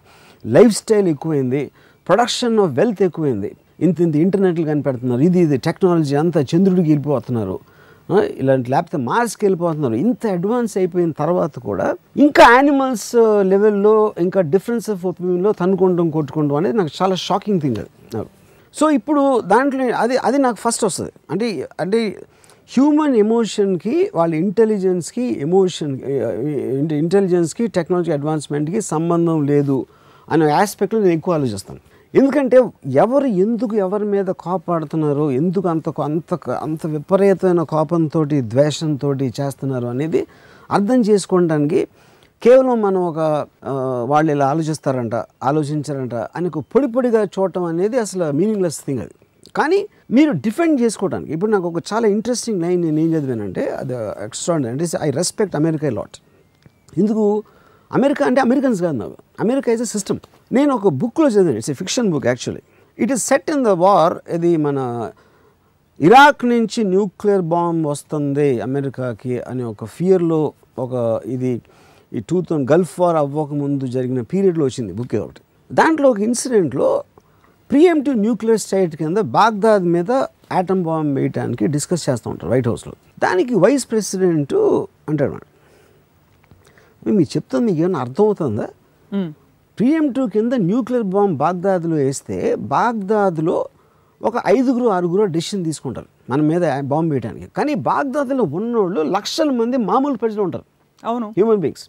లైఫ్ స్టైల్ ఎక్కువైంది, ప్రొడక్షన్ ఆఫ్ వెల్త్ ఎక్కువైంది, ఇంత ఇంటర్నెట్లు కనిపెడుతున్నారు, ఇది టెక్నాలజీ అంతా చంద్రుడికి వెళ్ళిపోతున్నారు, ఇలాంటి లేకపోతే మార్స్కి వెళ్ళిపోతున్నారు. ఇంత అడ్వాన్స్ అయిపోయిన తర్వాత కూడా ఇంకా యానిమల్స్ లెవెల్లో ఇంకా డిఫరెన్స్ ఆఫ్ ఒపీనియన్లో తనుకుంటాం కొట్టుకుంటాం అనేది నాకు చాలా షాకింగ్ థింగ్ అది నాకు. సో ఇప్పుడు దాంట్లో అది నాకు ఫస్ట్ వస్తుంది. అంటే హ్యూమన్ ఎమోషన్కి వాళ్ళ ఇంటెలిజెన్స్కి టెక్నాలజీ అడ్వాన్స్మెంట్కి సంబంధం లేదు అనే ఆస్పెక్ట్లో నేను ఎక్కువ ఆలోచిస్తాను. ఎందుకంటే ఎందుకు ఎవరి మీద కోపాడుతున్నారో, ఎందుకు అంత విపరీతమైన కోపంతో ద్వేషంతో చేస్తున్నారు అనేది అర్థం చేసుకోవడానికి కేవలం మనం వాళ్ళు ఇలా ఆలోచించారంట అని పొడిగా చూడటం అనేది అసలు మీనింగ్లెస్ థింగ్ అది. కానీ మీరు డిఫెండ్ చేసుకోవడానికి ఇప్పుడు నాకు ఒక చాలా ఇంట్రెస్టింగ్ లైన్ నేను ఏం చదివానంటే అది ఎక్స్ట్రాడినరీ. అంటే ఐ రెస్పెక్ట్ అమెరికా లాట్. ఎందుకు అమెరికా అంటే అమెరికన్స్ కాదు నాకు, అమెరికా ఈజ్ ఎ సిస్టమ్. నేను ఒక బుక్లో చదివాను, it's a fiction book actually. It is set in the war. ఇది మన ఇరాక్ నుంచి న్యూక్లియర్ బాంబ్ వస్తుంది అమెరికాకి అనే ఒక ఫియర్లో ఈ 2000 గల్ఫ్ వార్ అవ్వకముందు జరిగిన పీరియడ్లో వచ్చింది బుక్ ఒకటి. దాంట్లో ఒక ఇన్సిడెంట్లో ప్రీఎంప్టివ్ న్యూక్లియర్ స్ట్రైక్ కింద బాగ్దాద్ మీద ఆటం బాంబ్ వేయడానికి డిస్కస్ చేస్తూ ఉంటారు వైట్ హౌస్లో. దానికి వైస్ ప్రెసిడెంట్ అంటాడు మేడం, మీకు చెప్తుంది మీకు ఏమైనా అర్థమవుతుందా, ప్రీఎంప్టివ్ కింద న్యూక్లియర్ బాంబ్ బాగ్దాద్లో వేస్తే బాగ్దాద్లో ఒక 5-6 డెసిషన్ తీసుకుంటారు మన మీద బాంబు వేయడానికి. కానీ బాగ్దాద్లో ఉన్నోళ్ళు లక్షల మంది మామూలు ప్రజలు ఉంటారు, అవును, హ్యూమన్ బీయింగ్స్.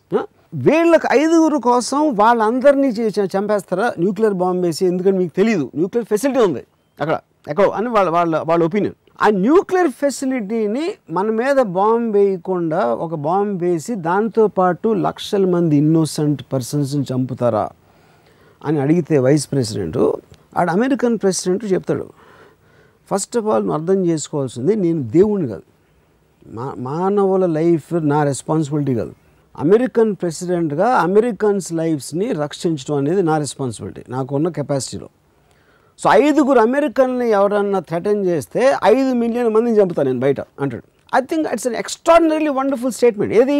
వీళ్ళకి 5 కోసం వాళ్ళందరినీ చంపేస్తారా న్యూక్లియర్ బాంబు వేసి, ఎందుకంటే మీకు తెలియదు న్యూక్లియర్ ఫెసిలిటీ ఉంది అక్కడ ఎక్కడో అని వాళ్ళ ఒపీనియన్. ఆ న్యూక్లియర్ ఫెసిలిటీని మన మీద బాంబు వేయకుండా ఒక బాంబు వేసి దాంతోపాటు లక్షల మంది ఇన్నోసెంట్ పర్సన్స్ని చంపుతారా అని అడిగితే వైస్ ప్రెసిడెంట్ ఆడ అమెరికన్ ప్రెసిడెంట్ చెప్తాడు, ఫస్ట్ ఆఫ్ ఆల్ నువ్వు అర్థం చేసుకోవాల్సింది నేను దేవుణ్ణి కాదు, మానవుల లైఫ్ నా రెస్పాన్సిబిలిటీ కాదు. అమెరికన్ ప్రెసిడెంట్గా అమెరికన్స్ లైఫ్స్ని రక్షించడం అనేది నా రెస్పాన్సిబిలిటీ నాకున్న కెపాసిటీలో. సో 5 అమెరికన్ని ఎవరన్నా థ్రెటన్ చేస్తే 5 మిలియన్ మందిని చంపుతాను నేను బయట అంటాడు. I think it's an extraordinarily wonderful statement. ఏది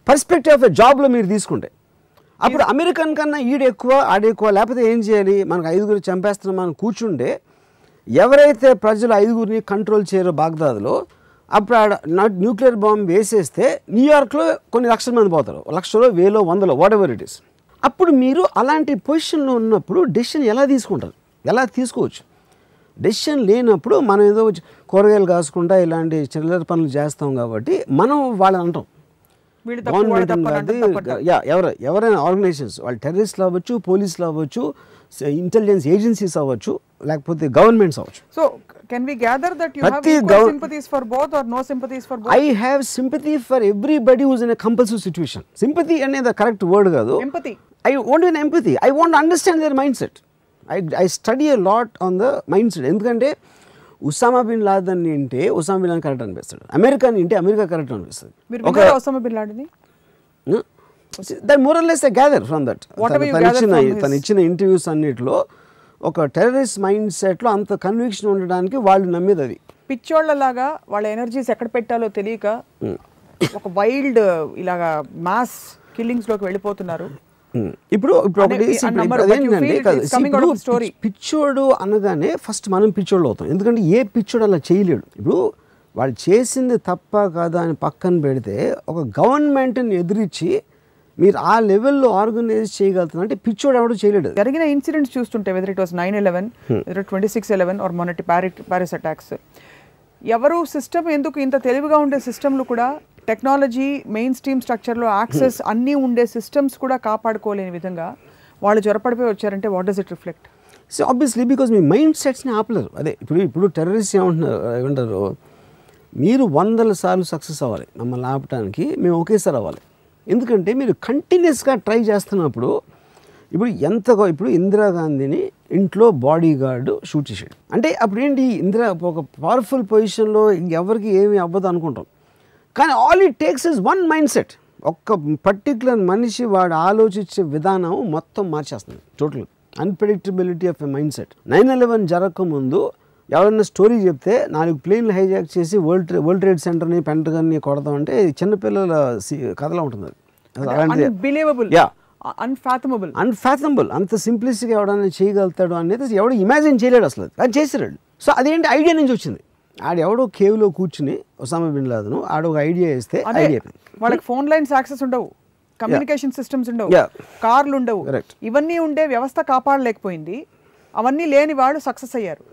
పర్స్పెక్టివ్ ఆఫ్ ఎ జాబ్లో మీరు తీసుకుంటే అప్పుడు అమెరికన్ కన్నా ఈడెక్కువ ఆడెక్కువ, లేకపోతే ఏం చేయాలి, మనకు 5 చంపేస్తున్నాం మనం కూర్చుంటే ఎవరైతే ప్రజలు 5 కంట్రోల్ చేయరో బాగ్దాద్లో, అప్పుడు ఆడ న్యూక్లియర్ బాంబ్ వేసేస్తే న్యూయార్క్లో కొన్ని లక్షల మంది పోతారు, 1,00,000 1,000 100 వాట్ ఎవర్ ఇట్ ఈస్. అప్పుడు మీరు అలాంటి పొజిషన్లో ఉన్నప్పుడు డెసిషన్ ఎలా తీసుకుంటారు, ఎలా తీసుకోవచ్చు? డెసిషన్ లేనప్పుడు మనం ఏదో కూరగాయలు కాసుకుంటా ఇలాంటి చిల్లర పనులు చేస్తాం కాబట్టి మనం వాళ్ళని అంటాం. గవర్నమెంట్ ఎవరైనా ఆర్గనైజేషన్స్, వాళ్ళు టెర్రరిస్ట్లు అవ్వచ్చు, పోలీసులు అవ్వచ్చు, ఇంటెలిజెన్స్ ఏజెన్సీస్ అవ్వచ్చు, లేకపోతే గవర్నమెంట్స్ అవ్వచ్చు. So can we gather that you have equal sympathies for both or no sympathies for both? I have sympathy for everybody who's in a compulsive situation. Sympathy అనేది కరెక్ట్ వర్డ్ కాదు. Empathy. I want an empathy. I want understand their mind set. I study a lot on the mindset. ఎందుకంటే ఉసామా బిన్ లాదెన్ అంటే ఉసామా బిన్ లాదెన్ కరెక్ట్ అనిపిస్తాడు, అమెరికన్ అంటే అమెరికా కరెక్ట్ అనిపిస్తుంది. Osama bin Laden that more or less I gather from that. తను ఇచ్చిన ఇంటర్వ్యూస్ అన్నిటిలో ఒక టెర్రరిస్ట్ మైండ్ సెట్లో అంత కన్విక్షన్ ఉండడానికి వాళ్ళు నమ్మేది అది. పిచ్చోళ్ళలాగా వాళ్ళ ఎనర్జీస్ ఎక్కడ పెట్టాలో తెలియక ఒక వైల్డ్ ఇలాగా మాస్ కిల్లింగ్స్లోకి వెళ్ళిపోతున్నారు. ఇప్పుడు పిచ్చోడు అనగానే ఫస్ట్ మనం పిచ్చోళ్ళు అవుతాం, ఎందుకంటే ఏ పిచ్చోడు అలా చేయలేడు. ఇప్పుడు వాళ్ళు చేసింది తప్ప కాదా అని పక్కన పెడితే ఒక గవర్నమెంట్ని ఎదిరించి మీరు ఆ లెవెల్లో ఆర్గనైజ్ చేయగలుగుతున్నా అంటే పిచ్చోడు ఎవడో చేయలేడు. జరిగిన ఇన్సిడెంట్స్ చూస్తుంటే whether it was 9/11, whether 26/11 or మొన్నటి ప్యారిస్ అటాక్స్, ఎవరు సిస్టమ్ ఎందుకు ఇంత తెలివిగా ఉండే సిస్టమ్లు కూడా టెక్నాలజీ మెయిన్ స్ట్రీమ్ స్ట్రక్చర్లో యాక్సెస్ అన్నీ ఉండే సిస్టమ్స్ కూడా కాపాడుకోలేని విధంగా వాళ్ళు జ్వరపడిపోయి వచ్చారంటే what does it reflect? So obviously because మీ మైండ్ సెట్స్ని ఆపలేరు. అదే ఇప్పుడు టెర్రరిస్ట్ ఏమంటారు, మీరు 100 సార్లు సక్సెస్ అవ్వాలి మమ్మల్ని ఆపడానికి, మేము ఒకేసారి అవ్వాలి. ఎందుకంటే మీరు కంటిన్యూస్గా ట్రై చేస్తున్నప్పుడు ఇప్పుడు ఇందిరాగాంధీని ఇంట్లో బాడీ గార్డు షూట్ చేసాడు అంటే అప్పుడు ఏంటి, ఒక పవర్ఫుల్ పొజిషన్లో ఎవరికి ఏమి అవ్వదు అనుకుంటాం. కానీ all it takes is one mind set. ఒక్క పర్టిక్యులర్ మనిషి వాడు ఆలోచించే విధానం మొత్తం మార్చేస్తుంది total. Unpredictability of a mind set. 9/11 జరగకముందు ఎవరైనా స్టోరీ చెప్తే 4 ప్లేన్లు హైజాక్ చేసి వరల్డ్ ట్రేడ్ సెంటర్ని పెంటగన్ని కొడతామంటే చిన్నపిల్లల కథలా ఉంటుంది. అన్ఫాథమబుల్. అంత సింప్లిసిటీగా ఎవడన్నా చేయగలుగుతాడు అనేది ఎవడు ఇమాజిన్ చేయలేడు అసలు, అది చేసాడు. సో అదేంటి ఐడియా నుంచి వచ్చింది. ఆడెవడో కేవ్లో కూర్చుని ఒసామా బిన్ లాదెన్ ఆడ ఒక ఐడియా ఇస్తే వాళ్ళకి ఫోన్ లైన్స్ యాక్సెస్ ఉండవు, కమ్యూనికేషన్ సిస్టమ్స్ ఉండవు, కార్లు ఉండవు, ఇవన్నీ ఉండే వ్యవస్థ కాపాడలేకపోయింది. అవన్నీ లేని వాడు సక్సెస్ అయ్యారు.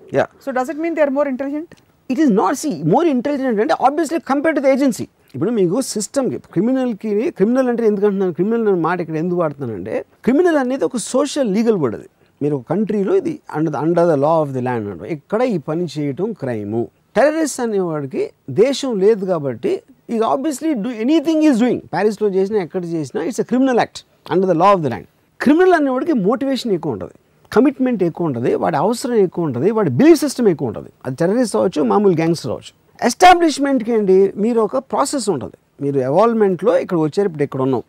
So does it mean they are more intelligent? It is not more intelligent అంటే obviously compare to the agency. ఇప్పుడు మీకు సిస్టమ్కి క్రిమినల్ అంటే ఎందుకంటున్నాను, క్రిమినల్ అనే మాట ఇక్కడ ఎందుకు వాడుతున్నానంటే క్రిమినల్ అనేది ఒక సోషల్ లీగల్ వర్డ్. అది మీరు ఒక కంట్రీలో ఇది under the law of the land అంటారు. ఇక్కడ ఈ పని చేయటం క్రైము. టెర్రరిస్ట్ అనేవాడికి దేశం లేదు కాబట్టి is obviously anything is doing. ప్యారిస్లో చేసినా ఎక్కడ చేసినా it's a criminal act under the law of the land. Criminal అనేవాడికి మోటివేషన్ ఎక్కువ ఉంటుంది, కమిట్మెంట్ ఎక్కువ ఉంటుంది, వాడి అవసరం ఎక్కువ ఉంటుంది, వాడి బిలీఫ్ సిస్టమ్ ఎక్కువ ఉంటుంది. అది టెర్రరిస్ట్ అవ్వచ్చు, మామూలు గ్యాంగ్స్టర్ అవ్వచ్చు. ఎస్టాబ్లిష్మెంట్కి ఏంటి, మీరు ఒక ప్రాసెస్ ఉంటుంది. మీరు ఎవాల్వ్మెంట్లో ఇక్కడ వచ్చారు, ఇప్పుడు ఇక్కడ ఉన్నాం,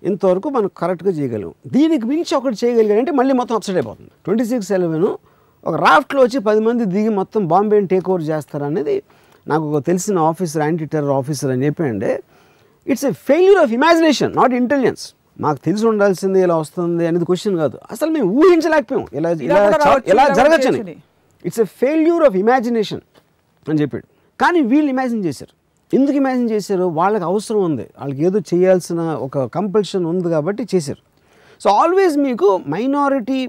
ఇంతవరకు మనం కరెక్ట్గా చేయగలం. దీనికి మించి ఒకటి చేయగలిగారంటే మళ్ళీ మొత్తం అప్సెట్ అయిపోతుంది. 26/11 ఒక రాఫ్ట్లో వచ్చి 10 మంది దిగి మొత్తం బాంబేని టేక్ ఓవర్ చేస్తారనేది నాకు ఒక తెలిసిన ఆఫీసర్, యాంటీ టెర్రర్ ఆఫీసర్ అని చెప్పండి. It's a failure of imagination, not intelligence. మాకు తెలిసి ఉండాల్సింది ఇలా వస్తుంది అనేది క్వశ్చన్ కాదు, అసలు మేము ఊహించలేకపోయాం ఇలా జరగచ్చని. It's a failure of imagination అని చెప్పాడు. కానీ వీళ్ళు ఇమాజిన్ చేశారు. ఎందుకు ఇమాజిన్ చేశారు? వాళ్ళకి అవసరం ఉంది, వాళ్ళకి ఏదో చేయాల్సిన ఒక కంపల్షన్ ఉంది కాబట్టి చేశారు. సో ఆల్వేస్ మీకు మైనారిటీ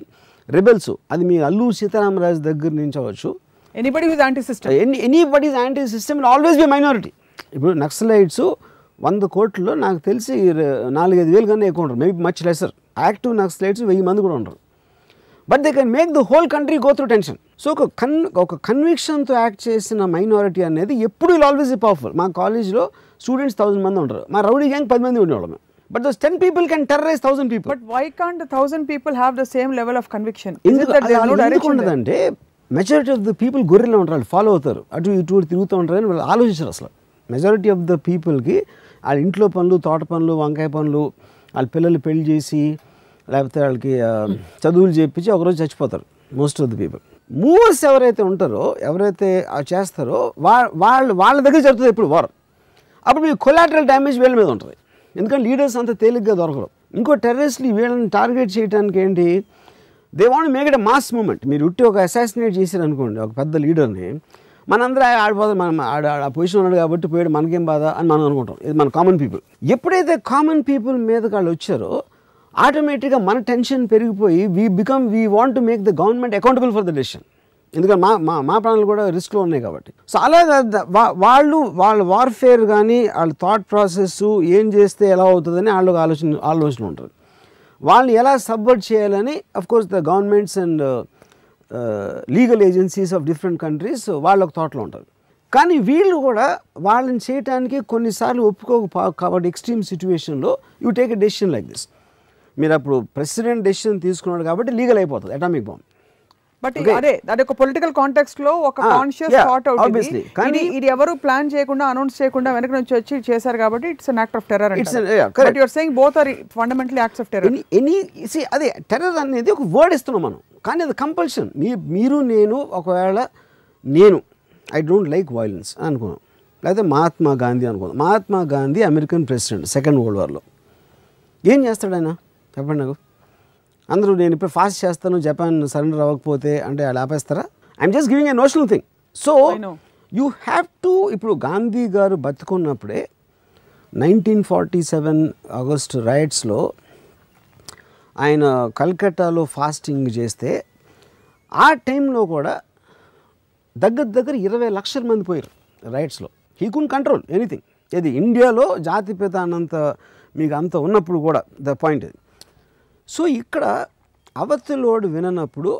రెబెల్స్, అది మీ అల్లూరి సీతారామరాజు దగ్గర నుంచి అవ్వచ్చు, anybody with anti system, anybody's anti system will always be minority. ఇప్పుడు నక్సలైట్స్ 100 కోట్లలో నాకు తెలిసి 4-5 వేలు కన్నా ఎక్కువ ఉంటారు, maybe much lesser. Active Naxalites 1000 మంది కూడా ఉంటారు. But they can make the whole country go through tension. So ఒక కన్విక్షన్తో యాక్ట్ చేసిన మైనారిటీ అనేది ఎప్పుడు విల్ ఆల్వేస్ బి పవర్ఫుల్. మా కాలేజ్లో స్టూడెంట్స్ 1000 మంది ఉంటారు, మా రౌడీ గ్యాంగ్ 10 మంది ఉండేవాళ్ళం. But those 10 people can terrorize 1000 people. But why can't 1000 people have the same level of conviction? ఎందుకంటే మెజారిటీ ఆఫ్ ద పీపుల్ గొర్రెలా ఉంటారు, వాళ్ళు ఫాలో అవుతారు, అటు ఇటు తిరుగుతూ ఉంటారు అని వాళ్ళు ఆలోచించారు. అసలు మెజారిటీ ఆఫ్ ద పీపుల్కి వాళ్ళ ఇంట్లో పనులు, తోట పనులు, వంకాయ పనులు, వాళ్ళ పిల్లలు పెళ్లి చేసి లేకపోతే వాళ్ళకి చదువులు చేయించి ఒకరోజు చచ్చిపోతారు most of the people. Movers ఎవరైతే ఉంటారో, ఎవరైతే చేస్తారో వాళ్ళ దగ్గర జరుగుతుంది ఎప్పుడు వార్. అప్పుడు మీకు కొలాటరల్ డ్యామేజ్ వీళ్ళ మీద ఉంటుంది, ఎందుకంటే లీడర్స్ అంత తేలిగ్గా దొరకరు. ఇంకో టెర్రరిస్టులు వీళ్ళని టార్గెట్ చేయడానికి ఏంటి, they want make it a mass movement. మీరు ఉట్టి ఒక అసాసినేట్ చేశారనుకోండి ఒక పెద్ద లీడర్ని, మనందరూ ఆడిపోతాం, మనం ఆ పొజిషన్ ఉన్నాడు కాబట్టి పోయాడు, మనకేం బాధ అని మనం అనుకుంటాం. ఇది మన కామన్ పీపుల్. ఎప్పుడైతే కామన్ పీపుల్ మీదకి వాళ్ళు వచ్చారో ఆటోమేటిక్గా మన టెన్షన్ పెరిగిపోయి we want to make the government accountable for the decision, ఎందుకంటే మా ప్రాణాలు కూడా రిస్క్లో ఉన్నాయి కాబట్టి. సో అలాగా వాళ్ళ వార్ఫేర్ కానీ వాళ్ళ థాట్ ప్రాసెస్ ఏం చేస్తే ఎలా అవుతుందని వాళ్ళకి ఆలోచన ఉంటుంది. వాళ్ళని ఎలా సబ్వర్ట్ చేయాలని of course the governments and legal agencies of different countries వాళ్ళొక థాట్లో ఉంటారు. కానీ వీళ్ళు కూడా వాళ్ళని చేయడానికి కొన్నిసార్లు ఒప్పుకోక కాబట్టి ఎక్స్ట్రీమ్ సిచ్యువేషన్లో you take a decision like this. మీరు అప్పుడు ప్రెసిడెంట్ డెసిషన్ తీసుకున్నాడు కాబట్టి లీగల్ అయిపోతుంది అటామిక్ బాంబ్. బట్ అదే ఒక పొలిటికల్ కాంటెక్స్ట్ లో ఒక కాన్షియస్ థాట్ అవుట్, కానీ ఇది ఎవరు ప్లాన్ చేయకుండా అనౌన్స్ చేయకుండా వెనక నుంచి వచ్చి చేశారు కాబట్టి it's an act of terror. But you are saying both are fundamentally acts of terror. అదే టెర్రర్ అనేది ఒక వర్డ్ ఇస్తున్నాం మనం, కానీ అది కంపల్షన్. మీరు నేను ఒకవేళ ఐ డోంట్ లైక్ వైలెన్స్ అని అనుకున్నాం, లేకపోతే మహాత్మా గాంధీ అనుకున్నాం. Mahatma Gandhi American president second world వార్లో. ఏం చేస్తాడు ఆయన చెప్పండి నాకు? అందరూ నేను ఇప్పుడు ఫాస్ట్ చేస్తాను, జపాన్ సరెండర్ అవ్వకపోతే అంటే వాళ్ళు ఆపేస్తారా? I'm just giving a notional thing. So you have to, ఇప్పుడు గాంధీ గారు బతుకున్నప్పుడే 1947 ఆగస్ట్ రైట్స్లో ఆయన కల్కట్టాలో ఫాస్టింగ్ చేస్తే ఆ టైంలో కూడా దగ్గర 20 లక్షల మంది పోయారు రైట్స్లో. He could control anything. ఇది ఇండియాలో జాతిపిత అన్నంత మీకు అంత ఉన్నప్పుడు కూడా ద పాయింట్ ఇది. సో ఇక్కడ అవతలోడు విననప్పుడు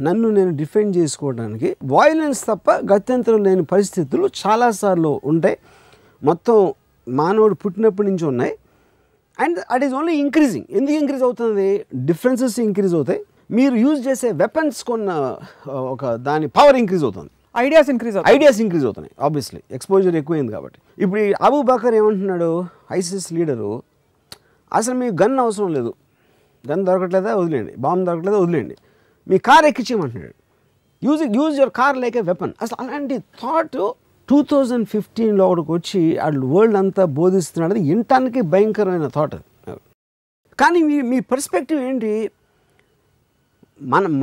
నన్ను నేను డిఫెండ్ చేసుకోవడానికి వాయిలెన్స్ తప్ప గత్యంతరం లేని పరిస్థితులు చాలాసార్లు ఉంటాయి. మొత్తం మానవుడు పుట్టినప్పటి నుంచి ఉన్నాయి. And at is only increasing. ఎందుకు ఇంక్రీజ్ అవుతుంది? డిఫరెన్సెస్ ఇంక్రీజ్ అవుతాయి. మీరు యూజ్ చేసే వెపన్స్ కొన్న ఒక దాని పవర్ ఇంక్రీజ్ అవుతుంది. ఐడియాస్ ఇంక్రీజ్ అవుతున్నాయి. ఆబ్వియస్లీ ఎక్స్పోజర్ ఎక్కువైంది కాబట్టి. ఇప్పుడు అబూ బకర్ ఏమంటున్నాడు, ఐసిస్ లీడరు, అసలు మీకు గన్ అవసరం లేదు, గన్ దొరకట్లేదా వదిలేండి, బాంబు దొరకట్లేదా వదిలేండి, మీ కార్ ఎక్కించేయమంటున్నాడు. Use your car like a weapon. అసలు అలాంటి థాట్ 2015లో ఒకటికి వచ్చి వాళ్ళు వరల్డ్ అంతా బోధిస్తున్నాడు. అది వినటానికి భయంకరమైన థాట్ అది. కానీ మీ పర్స్పెక్టివ్ ఏంటి?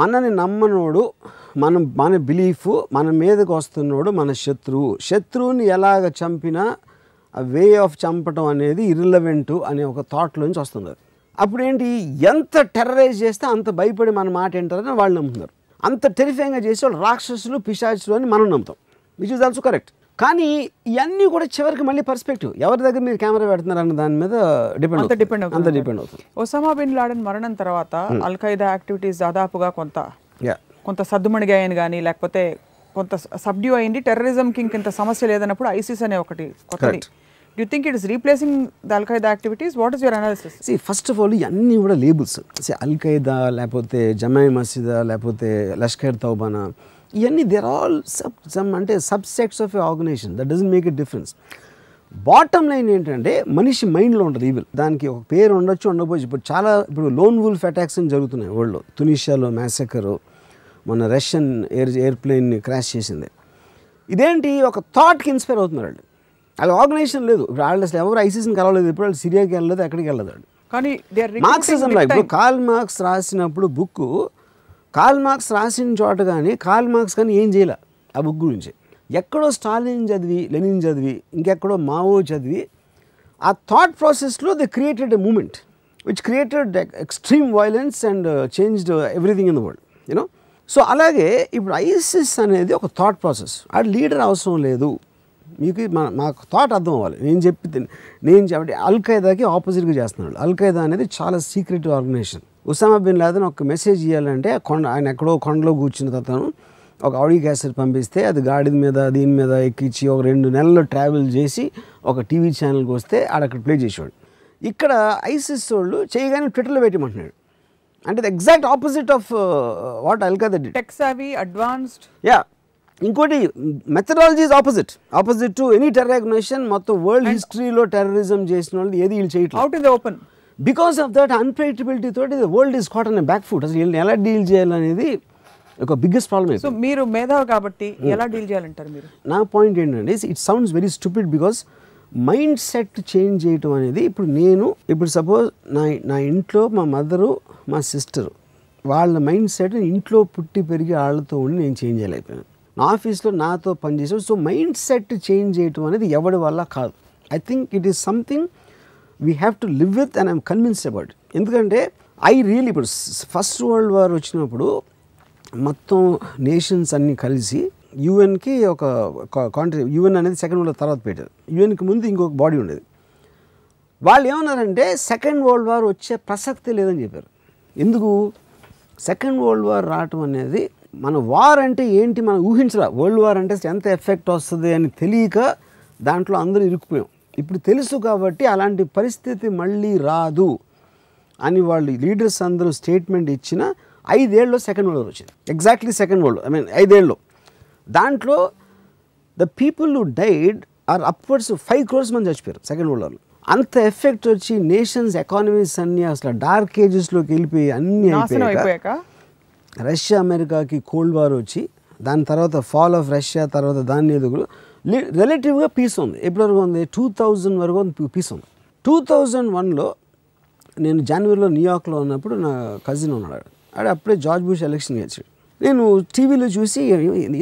మనని నమ్మనోడు, మన బిలీఫ్ మన మీదకి వస్తున్నాడు మన శత్రువుని ఎలాగ చంపినా ఆ వే ఆఫ్ చంపటం అనేది ఇర్రిలవెంట్ అనే ఒక థాట్లోంచి వస్తుంది. అప్పుడు ఏంటి, ఎంత టెర్రరైజ్ చేస్తే అంత భయపడి మన మాట ఏంటారని వాళ్ళు నమ్ముతున్నారు. అంత టెరిఫైంగ్గా చేసే వాళ్ళు రాక్షసులు పిశాచులు అని మనం నమ్ముతాం, విచ్ ఈజ్ ఆల్సో కరెక్ట్. కానీ ఇవన్నీ కూడా చివరికి మళ్ళీ పర్స్పెక్టివ్, ఎవరి దగ్గర మీరు కెమెరా పెడుతున్నారు అన్న దాని మీద డిపెండ్ అవుతుంది. ఒసామా బిన్ లాడెన్ మరణం తర్వాత అల్ ఖైదా యాక్టివిటీస్ దాదాపుగా కొంత సద్దుమణిగాయని కానీ లేకపోతే కొంత సబ్డ్యూ అయింది. టెర్రరిజంకి ఇంత సమస్య లేదన్నప్పుడు ఐసిస్ అనే ఒకటి కొత్తది. Do you think it is replacing the Al-Qaeda activities? What is your analysis? See, first of all, ఇవన్నీ కూడా లేబుల్స్. అల్-ఖైదా లేకపోతే జమాయి మసీదా లేకపోతే లష్కర్ తౌబానా, ఇవన్నీ దేర్ ఆల్ అంటే subjects of a organization. That doesn't make a difference. Bottom line ఏంటంటే మనిషి మైండ్లో ఉంటుంది ఈవిల్. దానికి ఒక పేరు ఉండొచ్చు ఉండకపోవచ్చు. ఇప్పుడు లోన్ వుల్ఫ్ అటాక్స్ అని జరుగుతున్నాయి వరల్డ్లో. తునిషియాలో మ్యాసకరు, మన రష్యన్ ఎయిర్ప్లేన్ని క్రాష్ చేసింది. ఇదేంటి, ఒక థాట్కి ఇన్స్పైర్ అవుతున్నారు వాళ్ళు. వాళ్ళ ఆర్గనైజేషన్ లేదు. ఇప్పుడు వాళ్ళు అసలు ఎవరు ఐసిస్ని కలవలేదు, ఇప్పుడు వాళ్ళు సిరియాకి వెళ్ళలేదు, ఎక్కడికి వెళ్ళదు. కానీ మార్క్సిజం ఇప్పుడు కార్ల్ మార్క్స్ రాసినప్పుడు బుక్ కార్ల్ మార్క్స్ రాసిన చోట కానీ కార్ల్ మార్క్స్ కానీ ఏం చేయాల ఆ బుక్ గురించి. ఎక్కడో స్టాలిన్ చదివి, లెనిన్ చదివి, ఇంకెక్కడో మావో చదివి ఆ థాట్ ప్రాసెస్లో they created a movement which created extreme violence and changed everything in the world you know. So అలాగే ఇప్పుడు ఐసిస్ అనేది ఒక థాట్ ప్రాసెస్. ఆ లీడర్ అవసరం లేదు మీకు, మాకు థాట్ అర్థం అవ్వాలి. నేను చెప్పి అల్ఖైదాకి ఆపోజిట్గా చేస్తున్నాడు. అల్ఖైదా అనేది చాలా secret organisation. Osama bin Laden ఒక మెసేజ్ ఇవ్వాలంటే ఆయన ఎక్కడో కొండలో కూర్చున్న తర్వాత ఒక ఆడియో క్యాసెట్ పంపిస్తే అది గాడిద మీద దీని మీద ఎక్కించి ఒక 2 నెలలు ట్రావెల్ చేసి ఒక టీవీ ఛానల్కి వస్తే ఆడక్కడ ప్లే చేసేవాడు. ఇక్కడ ఐసిస్ వాళ్ళు చేయగానే ట్విట్టర్లో పెట్టమంటున్నాడు. అంటే exact opposite of what Al Qaeda did. Tech savvy, advanced. Yeah, ఇంకోటి methodology is opposite to any terror organization. మొత్తం వరల్డ్ హిస్టరీలో టెర్రరిజం చేసిన వాళ్ళు ఏది వీళ్ళు చేయట్లేదు. Out in the open. Because of that unpredictability తోటి the world is caught on a back foot. అసలు వీళ్ళని ఎలా డీల్ చేయాలనేది ఒక బిగ్గెస్ట్ ప్రాబ్లమ్. సో మీరు మేధావి కాబట్టి ఎలా డీల్ చేయాలంటారు మీరు? నా పాయింట్ ఏంటంటే it sounds very stupid because mind set change చేయటం అనేది ఇప్పుడు సపోజ్ నా ఇంట్లో మా మదరు మా సిస్టరు వాళ్ళ మైండ్ సెట్ ఇంట్లో పుట్టి పెరిగి వాళ్ళతో ఉండి నేను చేంజ్ చేయలేకపోయాను. నా ఆఫీస్లో నాతో పనిచేసాం. సో మైండ్ సెట్ చేంజ్ చేయటం అనేది ఎవరి వల్ల కాదు. I think it is something we have to live with and I'm convinced about. ఎందుకంటే ఇప్పుడు ఫస్ట్ వరల్డ్ వార్ వచ్చినప్పుడు మొత్తం నేషన్స్ అన్నీ కలిసి యుఎన్కి ఒక యుఎన్ అనేది సెకండ్ వరల్డ్ తర్వాత పెట్టారు. యుఎన్కి ముందు ఇంకొక బాడీ ఉండేది. వాళ్ళు ఏమన్నారంటే సెకండ్ వరల్డ్ వార్ వచ్చే ప్రసక్తి లేదని చెప్పారు. ఎందుకు? సెకండ్ వరల్డ్ వార్ రావటం అనేది మన వార్ అంటే ఏంటి మనం ఊహించరా. వరల్డ్ వార్ అంటే ఎంత ఎఫెక్ట్ వస్తుంది అని తెలియక దాంట్లో అందరూ ఇరుక్కుపోయాం. ఇప్పుడు తెలుసు కాబట్టి అలాంటి పరిస్థితి మళ్ళీ రాదు అని వాళ్ళు లీడర్స్ అందరూ స్టేట్మెంట్ ఇచ్చిన 5 ఏళ్ళలో సెకండ్ వరల్డ్ వార్ వచ్చింది. ఎగ్జాక్ట్లీ సెకండ్ వరల్డ్ 5 ఏళ్ళలో. దాంట్లో the people who died are upwards 5 crores మంది చచ్చిపోయారు సెకండ్ వరల్డ్ వార్లో. అంత ఎఫెక్ట్ వచ్చి నేషన్స్ ఎకానమీస్ అన్నీ అసలు డార్క్ ఏజెస్లోకి వెళ్ళిపోయి అన్నీ అయిపోయాక రష్యా అమెరికాకి కోల్డ్ వార్ వచ్చి దాని తర్వాత ఫాల్ ఆఫ్ రష్యా తర్వాత దాన్ని ఎదుగులు రిలేటివ్గా పీస్ ఉంది. ఎప్పటివరకు ఉంది? 2000 వరకు పీస్ ఉంది. 2001లో నేను జనవరిలో న్యూయార్క్లో ఉన్నప్పుడు నా కజిన్ ఉన్నాడు. అప్పుడే జార్జ్ బుష్ ఎలక్షన్ గెలిచాడు. నేను టీవీలో చూసి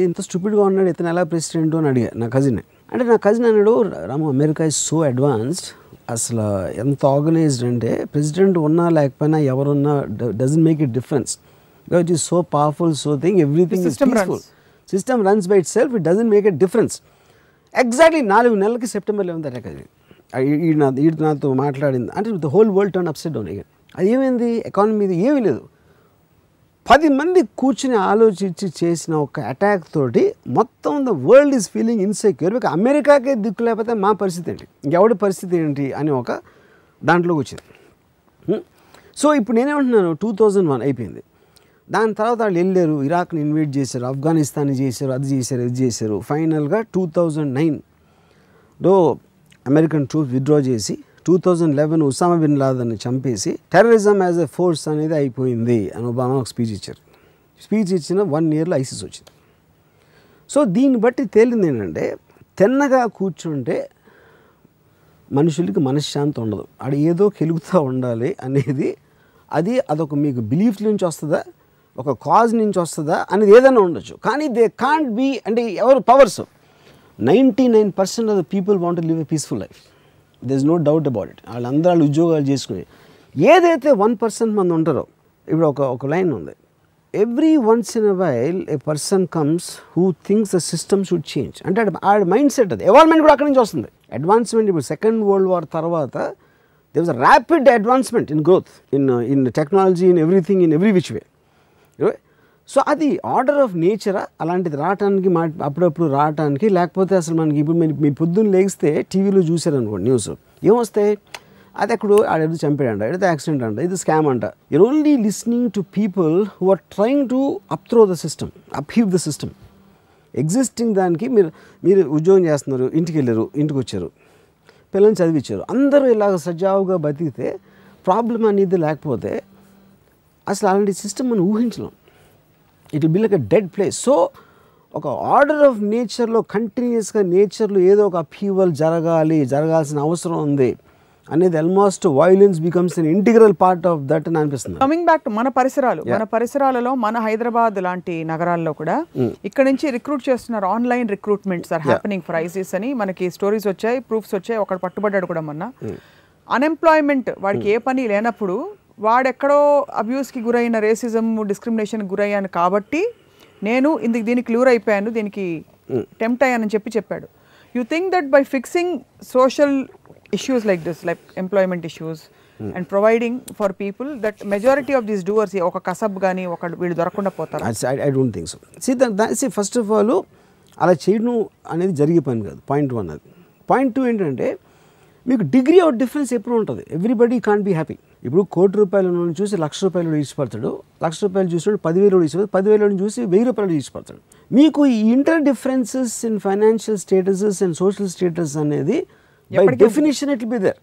ఇంత స్టూపిడ్గా ఉన్నాడు ఇతను ఎలా ప్రెసిడెంట్ అని అడిగా నా కజిన్. అంటే నా కజిన్ అన్నాడు, రాము అమెరికా ఇస్ సో అడ్వాన్స్డ్, అసలు ఎంత ఆర్గనైజ్డ్ అంటే ప్రెసిడెంట్ ఉన్నా లేకపోయినా ఎవరున్నా doesn't make it difference. Because it is so powerful, so thing, everything is peaceful. System runs by itself, it doesn't make a difference. Exactly 4 నెలలకి సెప్టెంబర్ 11th అటాక్ అది ఈడు నాతో మాట్లాడింది. అంటే the whole world turn upside down again. అది ఏమైంది? ఎకానమీ ఏమీ లేదు. 10 మంది కూర్చుని ఆలోచించి చేసిన ఒక అటాక్ తోటి మొత్తం the world is feeling insecure. Because అమెరికాకే దిక్కు లేకపోతే మా పరిస్థితి ఏంటి, ఇంకెవడి పరిస్థితి ఏంటి అని ఒక దాంట్లోకి వచ్చింది. సో ఇప్పుడు నేనేమంటున్నాను, 2001 అయిపోయింది. దాని తర్వాత వాళ్ళు వెళ్ళారు, ఇరాక్ని ఇన్వైట్ చేశారు, ఆఫ్ఘనిస్తాన్ని చేశారు, అది చేశారు, ఇది చేశారు. ఫైనల్గా 2009లో అమెరికన్ ట్రూప్స్ విత్డ్రా చేసి 2011 ఉసామా బిన్ లాదెన్ని చంపేసి టెర్రరిజం యాజ్ ఎ ఫోర్స్ అనేది అయిపోయింది అని ఒబామా ఒక స్పీచ్ ఇచ్చారు. స్పీచ్ ఇచ్చిన 1 yearలో ఐసిస్ వచ్చింది. సో దీన్ని బట్టి తేలింది ఏంటంటే తిన్నగా కూర్చుంటే మనుషులకి మనశ్శాంతి ఉండదు. అది ఏదో కెలుగుతూ ఉండాలి అనేది అదొక మీకు బిలీఫ్ నుంచి వస్తుందా, ఒక కాజ్ నుంచి వస్తుందా అనేది ఏదైనా ఉండొచ్చు. కానీ దే కాంట్ బీ అంటే ఎవరు powers 99% of the people want to live a peaceful life. There is no doubt about it. వాళ్ళందరూ వాళ్ళు ఉద్యోగాలు చేసుకుని ఏదైతే 1% మంది ఉంటారో, ఇప్పుడు ఒక లైన్ ఉంది, every once in a while A person comes who thinks the system should change. అంటే ఆ మైండ్ సెట్ అది ఎవాల్వ్మెంట్ కూడా అక్కడి నుంచి వస్తుంది. అడ్వాన్స్మెంట్ ఇప్పుడు సెకండ్ వరల్డ్ వార్ తర్వాత there was a rapid advancement in growth in technology, in everything, in every which way. So అది ఆర్డర్ ఆఫ్ నేచరా అలాంటిది రావటానికి అప్పుడప్పుడు రావటానికి, లేకపోతే అసలు మనకి ఇప్పుడు మీ పొద్దున్న లేగిస్తే టీవీలో చూసారనుకోండి న్యూస్ ఏమొస్తాయి, అది ఎక్కడో ఆడేది చంపాడంట, ఏదైతే యాక్సిడెంట్ అంట, ఇది స్కామ్ అంట. You're only listening to people who are trying to upthrow the system, upheave the system. Existing దానికి మీరు ఉద్యోగం చేస్తున్నారు, ఇంటికి వెళ్ళారు, ఇంటికి వచ్చారు, పిల్లల్ని చదివించారు, అందరూ ఇలాగ సజావుగా బతికితే ప్రాబ్లం అనేది లేకపోతే అసలు అలాంటి సిస్టమ్ మనం ఊహించలేం. It will be like a dead place. So ఒక ఆర్డర్ ఆఫ్ నేచర్లో కంటిన్యూస్గా నేచర్లో ఏదో ఒక అప్హీవల్ జరగాల్సిన అవసరం ఉంది. అనేది almost violence becomes an integral part of that అని అనిపిస్తుంది. కమింగ్ బ్యాక్ టు మన పరిసరాలలో మన హైదరాబాద్ లాంటి నగరాల్లో కూడా ఇక్కడ నుంచి రిక్రూట్ చేస్తున్నారు. Online recruitments are happening for ISIS అని మనకి స్టోరీస్ వచ్చాయి, ప్రూఫ్స్ వచ్చాయి. ఒకడు పట్టుబడ్డాడు కూడా మొన్న. అన్ఎంప్లాయ్మెంట్, వాడికి ఏ పని లేనప్పుడు వాడెక్కడో అబ్యూస్కి గురైన, రేసిజం డిస్క్రిమినేషన్కి గురయ్యాను కాబట్టి నేను దీనికి క్లూర్ అయిపోయాను, దీనికి టెంప్ట్ అయ్యానని చెప్పాడు. You think that by fixing social issues like this, like employment issues, and providing for people, that majority of these doers oka kasab gaani oka veelu dorakunda potaru? I don't think so. See first of all అలా చేయడం అనేది జరిగే పని కాదు. పాయింట్ 1 అది. పాయింట్ 2 ఏంటంటే మీకు డిగ్రీ ఆఫ్ డిఫరెన్స్ ఎప్పుడు ఉంటుంది. Everybody can't be happy. ఇప్పుడు ₹1,00,000 చూసి ₹1,00,000 ఈడ్చిపడతాడు, ₹1,00,000 చూసినాడు ₹10,000 ఈడ్చిపడతాడు, ₹10,000 చూసి ₹1,000 ఈడ్చిపడతాడు. మీకు ఈ inter differences in financial statuses and social status అనేది by definition it will be there.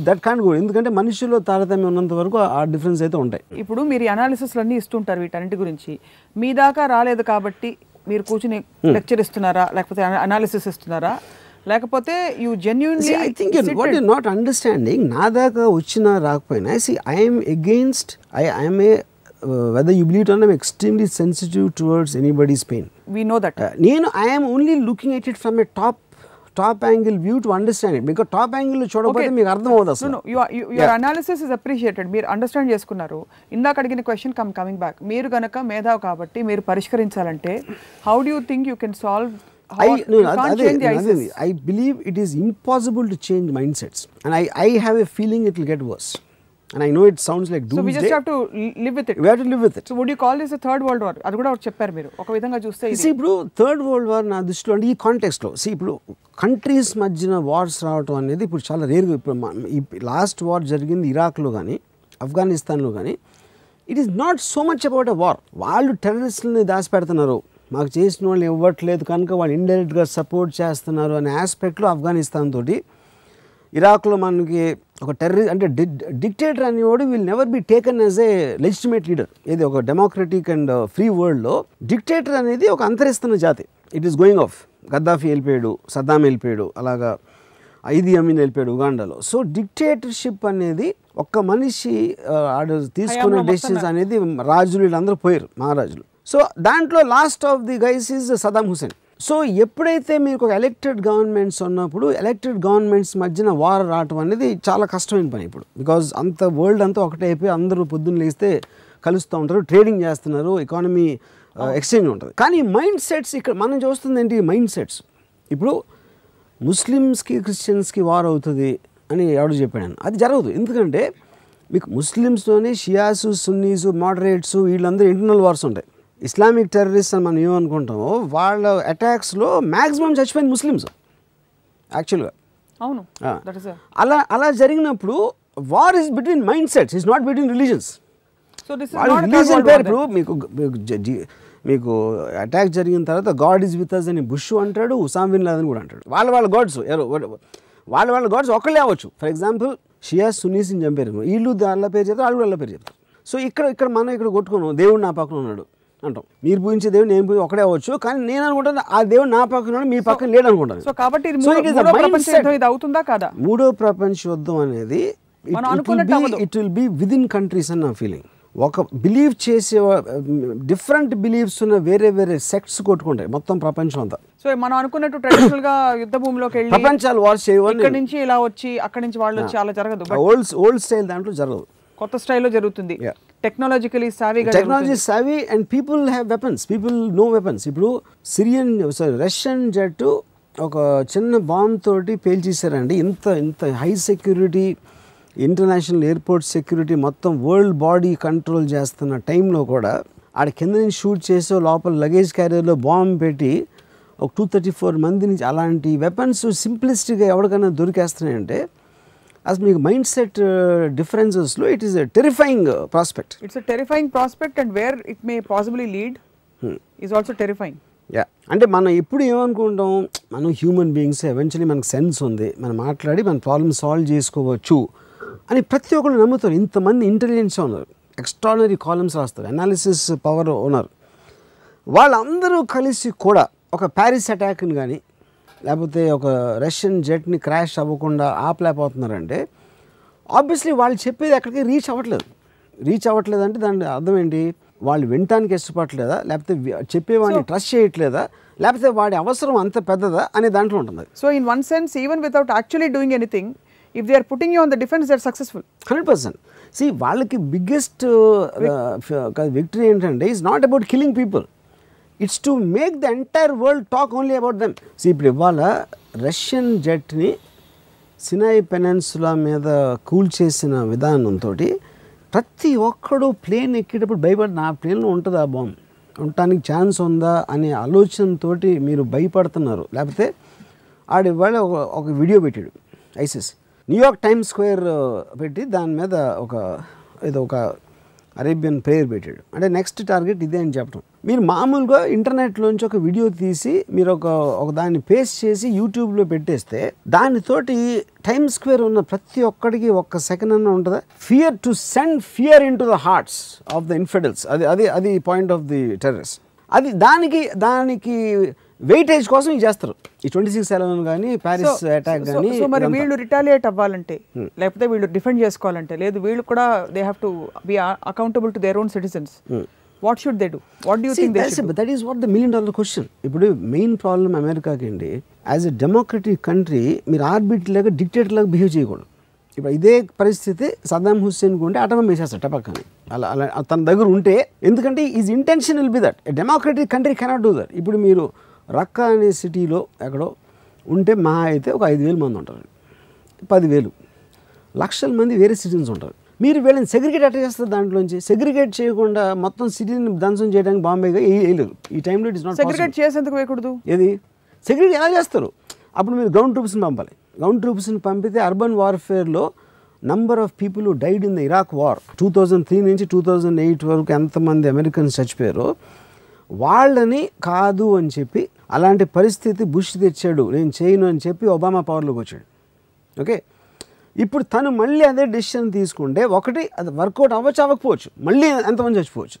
That can't go. ఎందుకంటే మనుషుల్లో తారతమ్యం ఉన్నంత వరకు ఆ డిఫరెన్స్ అయితే ఉంటాయి. ఇప్పుడు మీరు అనాలిసిస్లు అన్నీ ఇస్తుంటారు వీటన్నిటి గురించి, మీ దాకా రాలేదు కాబట్టి మీరు కూర్చుని లెక్చర్ ఇస్తున్నారా, లేకపోతే అనాలిసిస్ ఇస్తున్నారా, లేకపోతే you genuinely? I think what you not understanding, నా దాకా వచ్చినా రాకపోయినా, I'm against, I'm a whether you believe it or not, I'm extremely sensitive towards anybody's pain. We know that. I am only looking at it from a top angle view to understand it, because top angle చూడకపోతే మీకు అర్థం అవుతుంది అసలు. No, your analysis is appreciated. మీరు అండర్స్టాండ్ చేసుకున్నారు. ఇందాక అడిగిన క్వశ్చన్ కమింగ్ బ్యాక్, మీరు గనక మేధావి కాబట్టి మీరు పరిష్కరించాలంటే how do you think you can solve? I believe it is impossible to change mindsets, and I have a feeling it will get worse. And I know it sounds like doomsday. So we just have to live with it. We have to live with it. So would you call this a third world war? అది కూడా చెప్పారు మీరు ఒక విధంగా చూస్తే. See, ఇప్పుడు థర్డ్ వరల్డ్ వార్ నా దృష్టిలో అంటే ఈ కాంటెక్స్ట్లో, ఇప్పుడు కంట్రీస్ మధ్యన వార్స్ రావటం అనేది ఇప్పుడు చాలా రేర్గా. ఇప్పుడు లాస్ట్ వార్ జరిగింది ఇరాక్లో కానీ ఆఫ్ఘనిస్తాన్లో కానీ, it is not so much about a war. వాళ్ళు టెర్రరిస్టులని దాచిపెడుతున్నారు, మాకు చేసిన వాళ్ళు ఇవ్వట్లేదు కనుక వాళ్ళు ఇండైరెక్ట్గా సపోర్ట్ చేస్తున్నారు అనే ఆస్పెక్ట్లో ఆఫ్ఘనిస్తాన్ తోటి, ఇరాక్లో మనకి ఒక అంటే డిక్టేటర్ అనేవాడు will never be taken as a legitimate leader. ఇది ఒక డెమోక్రటిక్ అండ్ ఫ్రీ వరల్డ్లో డిక్టేటర్ అనేది ఒక అంతరిస్తున్న జాతి. It is going off. Gaddafi వెళ్ళిపోయాడు, సద్దాం వెళ్ళిపోయాడు, అలాగా ఐదీ అమీన్ వెళ్ళిపోయాడు ఉగాండాలో. సో డిక్టేటర్షిప్ అనేది ఒక్క మనిషి తీసుకున్న డెసిషన్స్ అనేది రాజులు వీళ్ళందరూ పోయారు, మహారాజులు. సో దాంట్లో last of the guys is Saddam Hussein. So ఎప్పుడైతే మీకు ఒక ఎలక్టెడ్ గవర్నమెంట్స్ ఉన్నప్పుడు ఎలక్టెడ్ గవర్నమెంట్స్ మధ్యన వార్ రావటం అనేది చాలా కష్టమైన పని ఇప్పుడు. బికాజ్ అంత వరల్డ్ అంతా ఒకటే అయిపోయి అందరూ పొద్దున్న లేస్తే కలుస్తూ ఉంటారు, ట్రేడింగ్ చేస్తున్నారు, ఎకానమీ ఎక్స్చేంజ్ ఉంటుంది. కానీ మైండ్ సెట్స్ ఇక్కడ మనం చూస్తుంది ఏంటి, మైండ్ సెట్స్. ఇప్పుడు ముస్లిమ్స్కి క్రిస్టియన్స్కి వార్ అవుతుంది అని ఎవడు చెప్పాడు, అది జరగదు. ఎందుకంటే మీకు ముస్లిమ్స్తోనే షియాసు, సున్నీసు, మోడరేట్స్ వీళ్ళందరూ ఇంటర్నల్ వార్స్ ఉంటాయి. ఇస్లామిక్ టెర్రరిస్ట్ అని మనం ఏమనుకుంటామో వాళ్ళ అటాక్స్లో మ్యాక్సిమం చచ్చిపోయింది ముస్లిమ్స్ యాక్చువల్గా. అవును. అలా జరిగినప్పుడు war is between mind sets, is not between religions. Religion పేరు ఇప్పుడు మీకు అటాక్ జరిగిన తర్వాత గాడ్ ఈజ్ విత్ అస్ అని బుష్ అంటాడు, ఉసామా బిన్ లాదెన్ కూడా అంటాడు. వాళ్ళ గాడ్స్ వాళ్ళ గాడ్స్ ఒకళ్ళే అవ్వచ్చు. ఫర్ ఎగ్జాంపుల్ షియా సున్నీస్ని చంపారు, వీళ్ళు వాళ్ళ పేరు చెప్తారు, వాళ్ళు వాళ్ళ పేరు చెప్తారు. సో ఇక్కడ మనం ఇక్కడ కొట్టుకున్నాం, దేవుడు నా పక్కన ఉన్నాడు అంటాం. మీరు పూజించే దేవుడు నేను పూజ ఒకటే అవ్వచ్చు, కానీ నేను అనుకుంటాను ఆ దేవుడు నా పక్కన మీ పక్కన లేడు అనుకుంటాను. సో కాబట్టి ఇది అవుతుందా కాదా? మూడో ప్రపంచ యుద్ధం అనేది it will B with in countries అని నా ఫీలింగ్. ఒక బిలీవ్ చేసే డిఫరెంట్ బిలీవ్స్ ఉన్న వేరే సెక్ట్స్ కొట్టుకుంటాయి మొత్తం ప్రపంచం అంతా. సో మనం అనుకున్నట్టు ట్రెడిషనల్ గా యుద్ధ భూమిలోకి వెళ్ళి ప్రపంచాలు వార్ చేయవాలి, ఇక్కడ నుంచి ఇలా వచ్చి అక్కడ నుంచి వాళ్ళు వచ్చి అలా జరగదు. ఓల్డ్ స్టైల్ దాంట్లో జరగదు, కొత్త స్టైల్లో జరుగుతుంది. Technology savvy and people have weapons, people no weapons. ఇప్పుడు రష్యన్ జెట్ ఒక చిన్న బాంబ్ తోటి పేల్చేశారండి. ఇంత high security international airport security మొత్తం వరల్డ్ బాడీ కంట్రోల్ చేస్తున్న టైంలో కూడా ఆడ కింద నుంచి షూట్ చేసి లోపల లగేజ్ క్యారియర్లో బాంబ్ పెట్టి ఒక 234 మంది నుంచి అలాంటి వెపన్స్ సింప్లిస్టిక్గా ఎవరికైనా దొరికేస్తున్నాయంటే అసలు మీకు మైండ్ సెట్ డిఫరెన్సెస్లో it is a terrifying prospect. It's a terrifying prospect and where it may possibly lead is also terrifying. అంటే మనం ఎప్పుడు ఏమనుకుంటాం, మనం హ్యూమన్ బీయింగ్స్ ఎవెన్చువలీ మనకు సెన్స్ ఉంది, మనం మాట్లాడి మన ప్రాబ్లమ్ సాల్వ్ చేసుకోవచ్చు అని ప్రతి ఒక్కరు నమ్ముతారు. ఇంతమంది ఇంటెలిజెన్స్ ఉన్నారు, ఎక్స్ట్రాడినరీ కాలమ్స్ రాస్తారు, అనాలిసిస్ పవర్ ఉన్నారు. వాళ్ళందరూ కలిసి కూడా ఒక ప్యారిస్ అటాక్ని కానీ లేకపోతే ఒక రష్యన్ జెట్ని క్రాష్ అవ్వకుండా ఆపలేకపోతున్నారంటే ఆబ్వియస్లీ వాళ్ళు చెప్పేది ఎక్కడికి రీచ్ అవ్వట్లేదు అంటే దాని అర్థం ఏంటి, వాళ్ళు వినటానికి ఇష్టపడలేదా, లేకపోతే చెప్పేవాడిని ట్రస్ట్ చేయట్లేదా, లేకపోతే వాడి అవసరం అంత పెద్దదా అనే దాంట్లో ఉంటుంది. So in one sense even without actually doing anything, if they are putting you on the defence, they are successful 100%. See వాళ్ళకి బిగ్గెస్ట్ విక్టరీ ఏంటంటే it's not about killing people, it's to make the entire world talk only about them. See ఇప్పుడు ఇవాళ రష్యన్ జెట్ని సినాయి పెనెన్సులా మీద కూల్చేసిన విధానంతో ప్రతి ఒక్కడు ప్లేన్ ఎక్కేటప్పుడు భయపడి నా ప్లేన్లో ఉంటుందా బాంబు, ఉండటానికి ఛాన్స్ ఉందా అనే ఆలోచనతో మీరు భయపడుతున్నారు. లేకపోతే ఆడివాళ్ళ ఒక వీడియో పెట్టాడు ఐసిస్, న్యూయార్క్ టైమ్స్ స్క్వేర్ పెట్టి దాని మీద ఒక అరేబియన్ ప్రేయర్ పెట్టాడు. అంటే నెక్స్ట్ టార్గెట్ ఇదే అని చెప్పడం. మీరు మామూలుగా ఇంటర్నెట్లోంచి ఒక వీడియో తీసి మీరు ఒక దాన్ని పేస్ట్ చేసి యూట్యూబ్లో పెట్టేస్తే దానితోటి టైమ్స్ స్క్వేర్ ఉన్న ప్రతి ఒక్కడికి ఒక్క సెకండ్ అన్న ఉంటుందా, fear to send fear in to the hearts of the infidels. అది పాయింట్ ఆఫ్ ది టెర్రరిస్ట్. అది దానికి వెయిటేజ్ కోసం ఇది చేస్తారు. ఈ 26/11 కానీ ప్యారిస్ అటాక్ కానీ. సో మరి వీళ్ళు రిటాలియేట్ అవ్వాలంటే, లేకపోతే వీళ్ళు డిఫెండ్ చేసుకోవాలంటే, లేదు వీళ్ళు కూడా they have to be accountable to their own citizens, what should they do? What do you think they should? That is what the $1 million question. ఇప్పుడు మెయిన్ ప్రాబ్లం అమెరికాకి అండి, యాజ్ ఎ డెమోక్రటిక్ కంట్రీ మీరు ఆర్బిటర్ లాగా డిక్టేటర్ లాగా బిహేవ్ చేయకూడదు. ఇప్పుడు ఇదే పరిస్థితి సద్దాం హుస్సేన్కి ఉంటే అటమం వేసేస్తాడు టపక్కని, అలా తన దగ్గర ఉంటే. ఎందుకంటే is intention will be that. Democratic country cannot do that. ఇప్పుడు మీరు రక్కా అనే సిటీలో ఎక్కడో ఉంటే మహా అయితే ఒక 5,000 మంది ఉంటారు, 10,000 లక్షల మంది వేరే సిటీన్స్ ఉంటారు. మీరు వీళ్ళని సెగ్రిగేట్ ఎట్లా చేస్తారు? దాంట్లోంచి సెగ్రిగేట్ చేయకుండా మొత్తం సిటీని ధ్వంసం చేయడానికి బాంబేగా వేయలేరు. ఈ టైంలో ఇట్ ఇస్ నాట్ సెగ్రిగేట్ చేసేందుకు వేయకూడదు. ఏది సెగ్రిగేట్ ఎలా చేస్తారు? అప్పుడు మీరు గ్రౌండ్ ట్రూప్స్ని పంపాలి. గ్రౌండ్ ట్రూప్స్ని పంపితే అర్బన్ వార్ఫేర్లో number of people who died in the Iraq war 2003 నుంచి 2008 వరకు ఎంతమంది అమెరికన్స్ చచ్చిపోయారో వాళ్ళని కాదు అని చెప్పి, అలాంటి పరిస్థితి బుష్ తెచ్చాడు, నేను చేయను అని చెప్పి ఒబామా పవర్లోకి వచ్చాడు. ఓకే, ఇప్పుడు తను మళ్ళీ అదే డెసిషన్ తీసుకుంటే ఒకటి అది వర్కౌట్ అవ్వకపోవచ్చు, మళ్ళీ ఎంతమంది చచ్చిపోవచ్చు.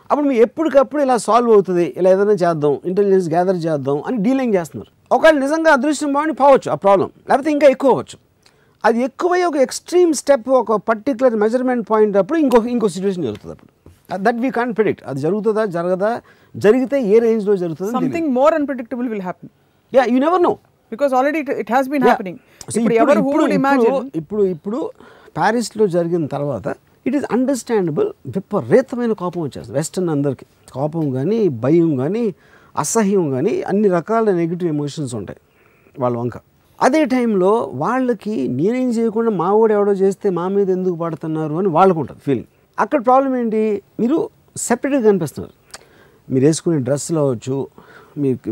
అప్పుడు మీరు ఎప్పటికప్పుడు ఇలా సాల్వ్ అవుతుంది, ఇలా ఏదైనా చేద్దాం, ఇంటెలిజెన్స్ గ్యాదర్ చేద్దాం అని డీలింగ్ చేస్తున్నారు. ఒకవేళ నిజంగా అదృష్టం బాగుండి పోవచ్చు ఆ ప్రాబ్లం, లేకపోతే ఇంకా ఎక్కువ అవ్వచ్చు. అది ఎక్కువై ఒక ఎక్స్ట్రీమ్ స్టెప్, ఒక పర్టికులర్ మెజర్మెంట్ పాయింట్ అప్పుడు ఇంకో సిచ్యువేషన్ జరుగుతుంది. అప్పుడు దట్ వీ కాంట్ ప్రెడిక్ట్. అది జరుగుతుందా జరగదా, జరిగితే ఏ రేంజ్లో జరుగుతుంది. Something more unpredictable will happen. Yeah, you never know, because already it has been happening. ఇప్పుడు ప్యారిస్లో జరిగిన తర్వాత ఇట్ ఈస్ అండర్స్టాండబుల్, విపరీతమైన కోపం వచ్చేస్తుంది వెస్టర్న్ అందరికీ. కోపం కానీ, భయం కానీ, అసహ్యం కానీ, అన్ని రకాల నెగిటివ్ ఎమోషన్స్ ఉంటాయి వాళ్ళ వంక. అదే టైంలో వాళ్ళకి నేనేం చేయకుండా మా వాడు ఎవడో చేస్తే మా మీద ఎందుకు పడుతున్నారు అని వాళ్ళకు ఉంటుంది ఫీలింగ్. అక్కడ ప్రాబ్లం ఏంటి, మీరు సెపరేట్గా కనిపిస్తున్నారు. మీరు వేసుకునే డ్రెస్సులు అవ్వచ్చు,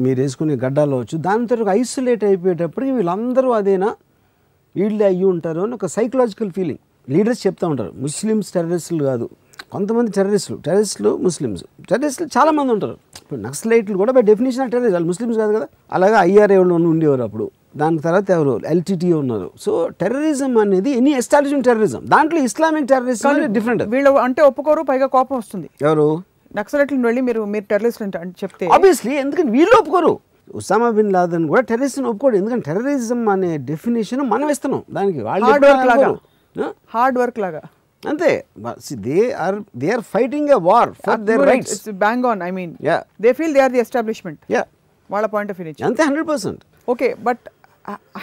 మీరు వేసుకునే గడ్డాలు అవ్వచ్చు, దాంతో ఒక ఐసోలేట్ అయిపోయేటప్పటికి వీళ్ళందరూ అదేనా, వీళ్ళే అయ్యి ఉంటారు అని ఒక సైకలాజికల్ ఫీలింగ్. లీడర్స్ చెప్తూ ఉంటారు, ముస్లిమ్స్ టెర్రరిస్టులు కాదు, కొంతమంది టెర్రరిస్టులు ముస్లిమ్స్ చాలామంది ఉంటారు. ఇప్పుడు నక్సలైట్లు కూడా బై డెఫినేషన్ ఆఫ్ టెర్రరిస్ట్, వాళ్ళు ముస్లిమ్స్ కాదు కదా. అలాగే IRA ఉండేవారు అప్పుడు, దాని తర్వాత ఎవరు LTT ఉన్నారు. సో టెర్రరిజం అనేది ఎనీ ఎస్టాబ్లిష్మెంట్ టెర్రరిజం, దాంట్లో ఇస్లామిక్ టెర్రరిజం డిఫరెంట్. వీళ్ళు అంటే ఒప్పుకోరు, పైగా కోపం వస్తుంది. ఎవరు నక్సలైట్లను వెళ్ళి మీరు టెర్రరిస్ట్ అంటే చెప్తే ఆబ్వియస్లీ, ఎందుకంటే వీళ్ళు ఒప్పుకోరు. ఉసామా బిన్ లాదెన్ కూడా టెర్రరిస్ట్ని ఒప్పుకోడు, ఎందుకంటే టెర్రరిజం అనే డెఫినేషన్ మనం ఇస్తున్నాం దానికి. హార్డ్ వర్క్ లాగా అంతే. They are fighting a war for their rights. Bang on, I mean they feel they are the establishment. వాళ్ళ పాయింట్ ఆఫ్ వ్యూ నుంచి అంతే 100%. Okay, but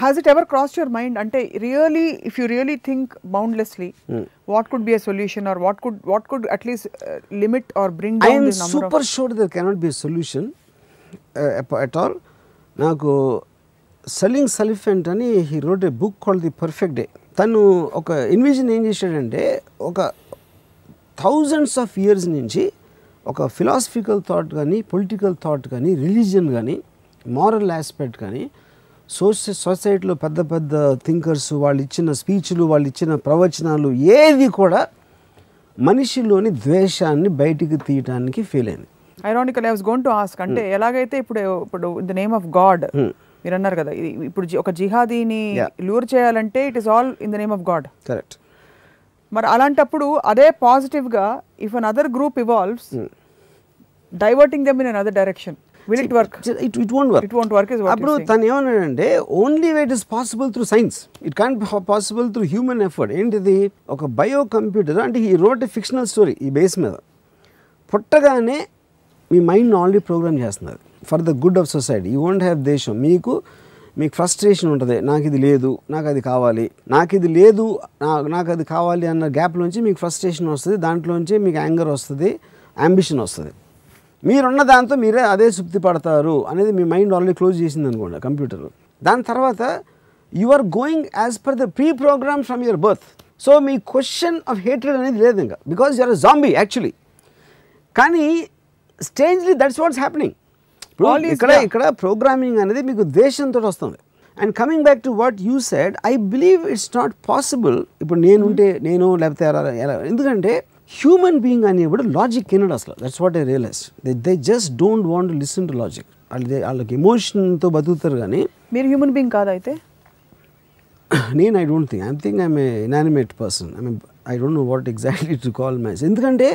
has it ever crossed your mind ante really, if you really think boundlessly, what could be a solution, or what could at least limit or bring down the number of... I am super sure there cannot be a solution at all. Naku Salim Salifant ani, he wrote a book called The Perfect Day. Tanu oka envision em chesadante, oka thousands of years nunchi oka philosophical thought gani, political thought gani, religion gani, moral aspect gani, సొసైటీలో పెద్ద పెద్ద థింకర్స్ వాళ్ళు ఇచ్చిన స్పీచ్లు, వాళ్ళు ఇచ్చిన ప్రవచనాలు ఏది కూడా మనిషిలోని ద్వేషాన్ని బయటికి తీయడానికి ఫెయిల్ అయింది. Ironical, I was going to ask, అంటే ఎలాగైతే ఇప్పుడు in the name of God మీరు అన్నారు కదా, ఇప్పుడు ఒక జిహాదీని లూర్ చేయాలంటే it is all in the name of God. Correct. మరి అలాంటప్పుడు అదే పాజిటివ్గా if an other group evolves, diverting them in another direction, Will it work? It won't work. It won't work is what అప్పుడు you're saying. తను ఏమన్నాడంటే only way it is possible through science, it can possible through human effort. ఏంటిది, ఒక బయో కంప్యూటర్ అంటే ఈ రోట్ ఎ ఫిక్షనల్ స్టోరీ ఈ బేస్ మీద పుట్టగానే మీ మైండ్ ఆల్రెడీ ప్రోగ్రామ్ చేస్తున్నది for the good of society. You won't have దేశం, మీకు ఫ్రస్ట్రేషన్ ఉంటుంది, నాకు ఇది లేదు, నాకు అది కావాలి, నాకు ఇది లేదు, నాకు అది కావాలి అన్న గ్యాప్లోంచి మీకు ఫ్రస్ట్రేషన్ వస్తుంది, దాంట్లోంచి మీకు యాంగర్ వస్తుంది, అంబిషన్ వస్తుంది. మీరున్న దాంతో మీరే అదే సుప్తి పడతారు అనేది మీ మైండ్ ఆల్రెడీ క్లోజ్ చేసింది అనుకోండి కంప్యూటర్. దాని తర్వాత you are going as per the pre program from your birth. So మీ క్వశ్చన్ ఆఫ్ హేట్రెడ్ అనేది లేదు ఇంకా, because you are a zombie actually. కానీ స్ట్రేంజ్లీ దట్స్ వాట్స్ హ్యాపెనింగ్. ఇక్కడ ప్రోగ్రామింగ్ అనేది మీకు ద్వేషంతో వస్తుంది. And coming back to what you said, I believe it's not possible. ఇప్పుడు నేను లేకపోతే ఎలా, ఎందుకంటే హ్యూమన్ బీయింగ్ అనేప్పుడు లాజిక్ వినడు అసలు. That's what I realize. They just don't want to listen to logic. వాళ్ళకి ఎమోషన్తో బతుకుతారు. కానీ మీరు హ్యూమన్ బీయింగ్ కాదా అయితే? నేను I don't think, I am a inanimate person. I don't know what exactly to call my. ఎందుకంటే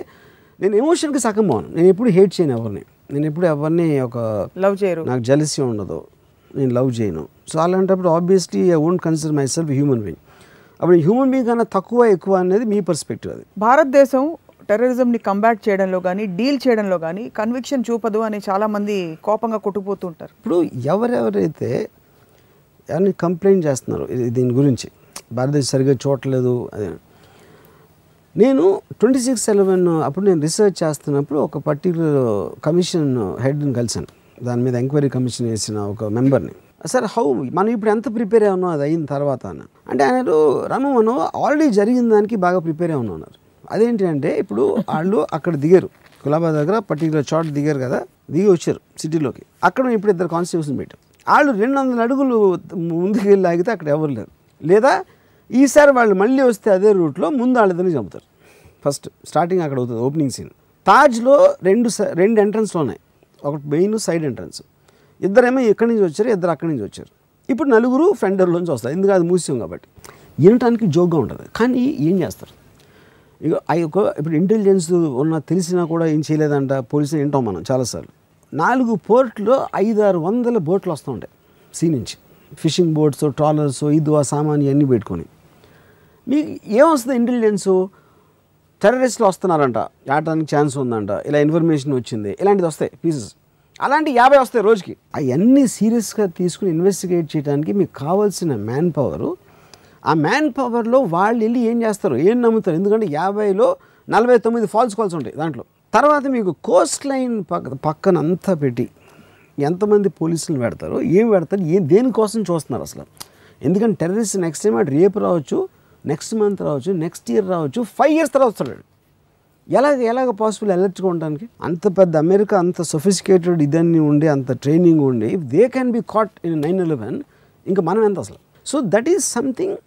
నేను ఎమోషన్కి సగం పోను. నేను ఎప్పుడు హేట్ చేయను ఎవరిని, నేను ఎప్పుడు ఎవరిని ఒక లవ్ చేయరు, నాకు జెలసీ ఉండదు, నేను లవ్ చేయను. సో అలాంటప్పుడు obviously I won't consider my self human being. అప్పుడు హ్యూమన్ బీయింగ్ కన్నా తక్కువ ఎక్కువ అనేది మీ పర్స్పెక్టివ్. అది భారతదేశం టెర్రరిజంని కంబాట్ చేయడంలో కానీ డీల్ చేయడంలో కానీ కన్విక్షన్ చూపదు అని చాలామంది కోపంగా కొట్టుకుపోతూ ఉంటారు. ఇప్పుడు ఎవరెవరైతే ఎవరిని కంప్లైంట్ చేస్తున్నారు దీని గురించి, భారతదేశం సరిగ్గా చూడలేదు అదే, నేను 26/11 అప్పుడు నేను రీసెర్చ్ చేస్తున్నప్పుడు ఒక పర్టికులర్ కమిషన్ హెడ్ని కలిసాను, దాని మీద ఎంక్వైరీ కమిషన్ వేసిన ఒక మెంబర్ని. సార్ మనం ఇప్పుడు ఎంత ప్రిపేర్ అయ్యానో అది అయిన తర్వాత అంటే ఆయన రాము మనం ఆల్రెడీ జరిగిన దానికి బాగా ప్రిపేర్ అయి ఉన్నాం అన్నారు. అదేంటి అంటే ఇప్పుడు వాళ్ళు అక్కడ దిగారు, గులాబాద్ దగ్గర పర్టికులర్ చోట దిగారు కదా, దిగి వచ్చారు సిటీలోకి. అక్కడ ఇప్పుడు 2 కానిస్టేబుల్స్ని పెట్టాం. వాళ్ళు 200 అడుగులు ముందుకు వెళ్ళి ఆగితే అక్కడ ఎవరు లేరు. లేదా ఈసారి వాళ్ళు మళ్ళీ వస్తే అదే రూట్లో ముందు వాళ్ళిద్దరిని చంపుతారు. ఫస్ట్ స్టార్టింగ్ అక్కడ అవుతుంది ఓపెనింగ్ సీన్. తాజ్లో 2 ఎంట్రన్స్లు ఉన్నాయి, ఒకటి మెయిన్ సైడ్ ఎంట్రన్స్. ఇద్దరేమో ఇక్కడి నుంచి వచ్చారు, ఇద్దరు అక్కడి నుంచి వచ్చారు. ఇప్పుడు 4 ఫ్రంట్ డోర్లోంచి వస్తారు, ఎందుకు అది మూసాం కాబట్టి. వినటానికి జోక్గా ఉంటుంది, కానీ ఏం చేస్తారు ఇక ఇప్పుడు ఇంటెలిజెన్స్ ఉన్న తెలిసినా కూడా ఏం చేయలేదంట పోలీసులు వింటాం మనం చాలాసార్లు. 4 పోర్ట్లో 500-600 బోట్లు వస్తూ ఉంటాయి సీ నుంచి, ఫిషింగ్ బోట్స్, ట్రాలర్స్, ఇది ఆ సామాన్ ఇవన్నీ పెట్టుకొని. మీకు ఏమొస్తుంది ఇంటెలిజెన్సు, టెర్రరిస్టులు వస్తున్నారంట, ఆడటానికి ఛాన్స్ ఉందంట, ఇలా ఇన్ఫర్మేషన్ వచ్చింది, ఇలాంటిది వస్తాయి పీసెస్. అలాంటి 50 వస్తాయి రోజుకి. అవన్నీ సీరియస్గా తీసుకుని ఇన్వెస్టిగేట్ చేయడానికి మీకు కావాల్సిన మ్యాన్ పవరు. ఆ మ్యాన్ పవర్లో వాళ్ళు వెళ్ళి ఏం చేస్తారు, ఏం నమ్ముతారు, ఎందుకంటే 50లో 49 ఫాల్స్ కాల్స్ ఉంటాయి దాంట్లో. తర్వాత మీకు కోస్ట్ లైన్ పక్కన అంతా పెట్టి ఎంతమంది పోలీసులు పెడతారు, ఏం పెడతారు, దేనికోసం చూస్తున్నారు అసలు. ఎందుకంటే టెర్రరిస్ట్ నెక్స్ట్ టైం అటు రేపు రావచ్చు, నెక్స్ట్ మంత్ రావచ్చు, నెక్స్ట్ ఇయర్ రావచ్చు, 5 years తర్వాత వస్తాడు. ఎలాగ పాసిబుల్ అలర్ట్గా ఉండడానికి? అంత పెద్ద అమెరికా అంత సొఫిస్టికేటెడ్ ఇదన్నీ ఉండి, అంత ట్రైనింగ్ ఉండి, if they can be caught in 9/11 ఇంకా మనం ఎంత అసలు. So that is something.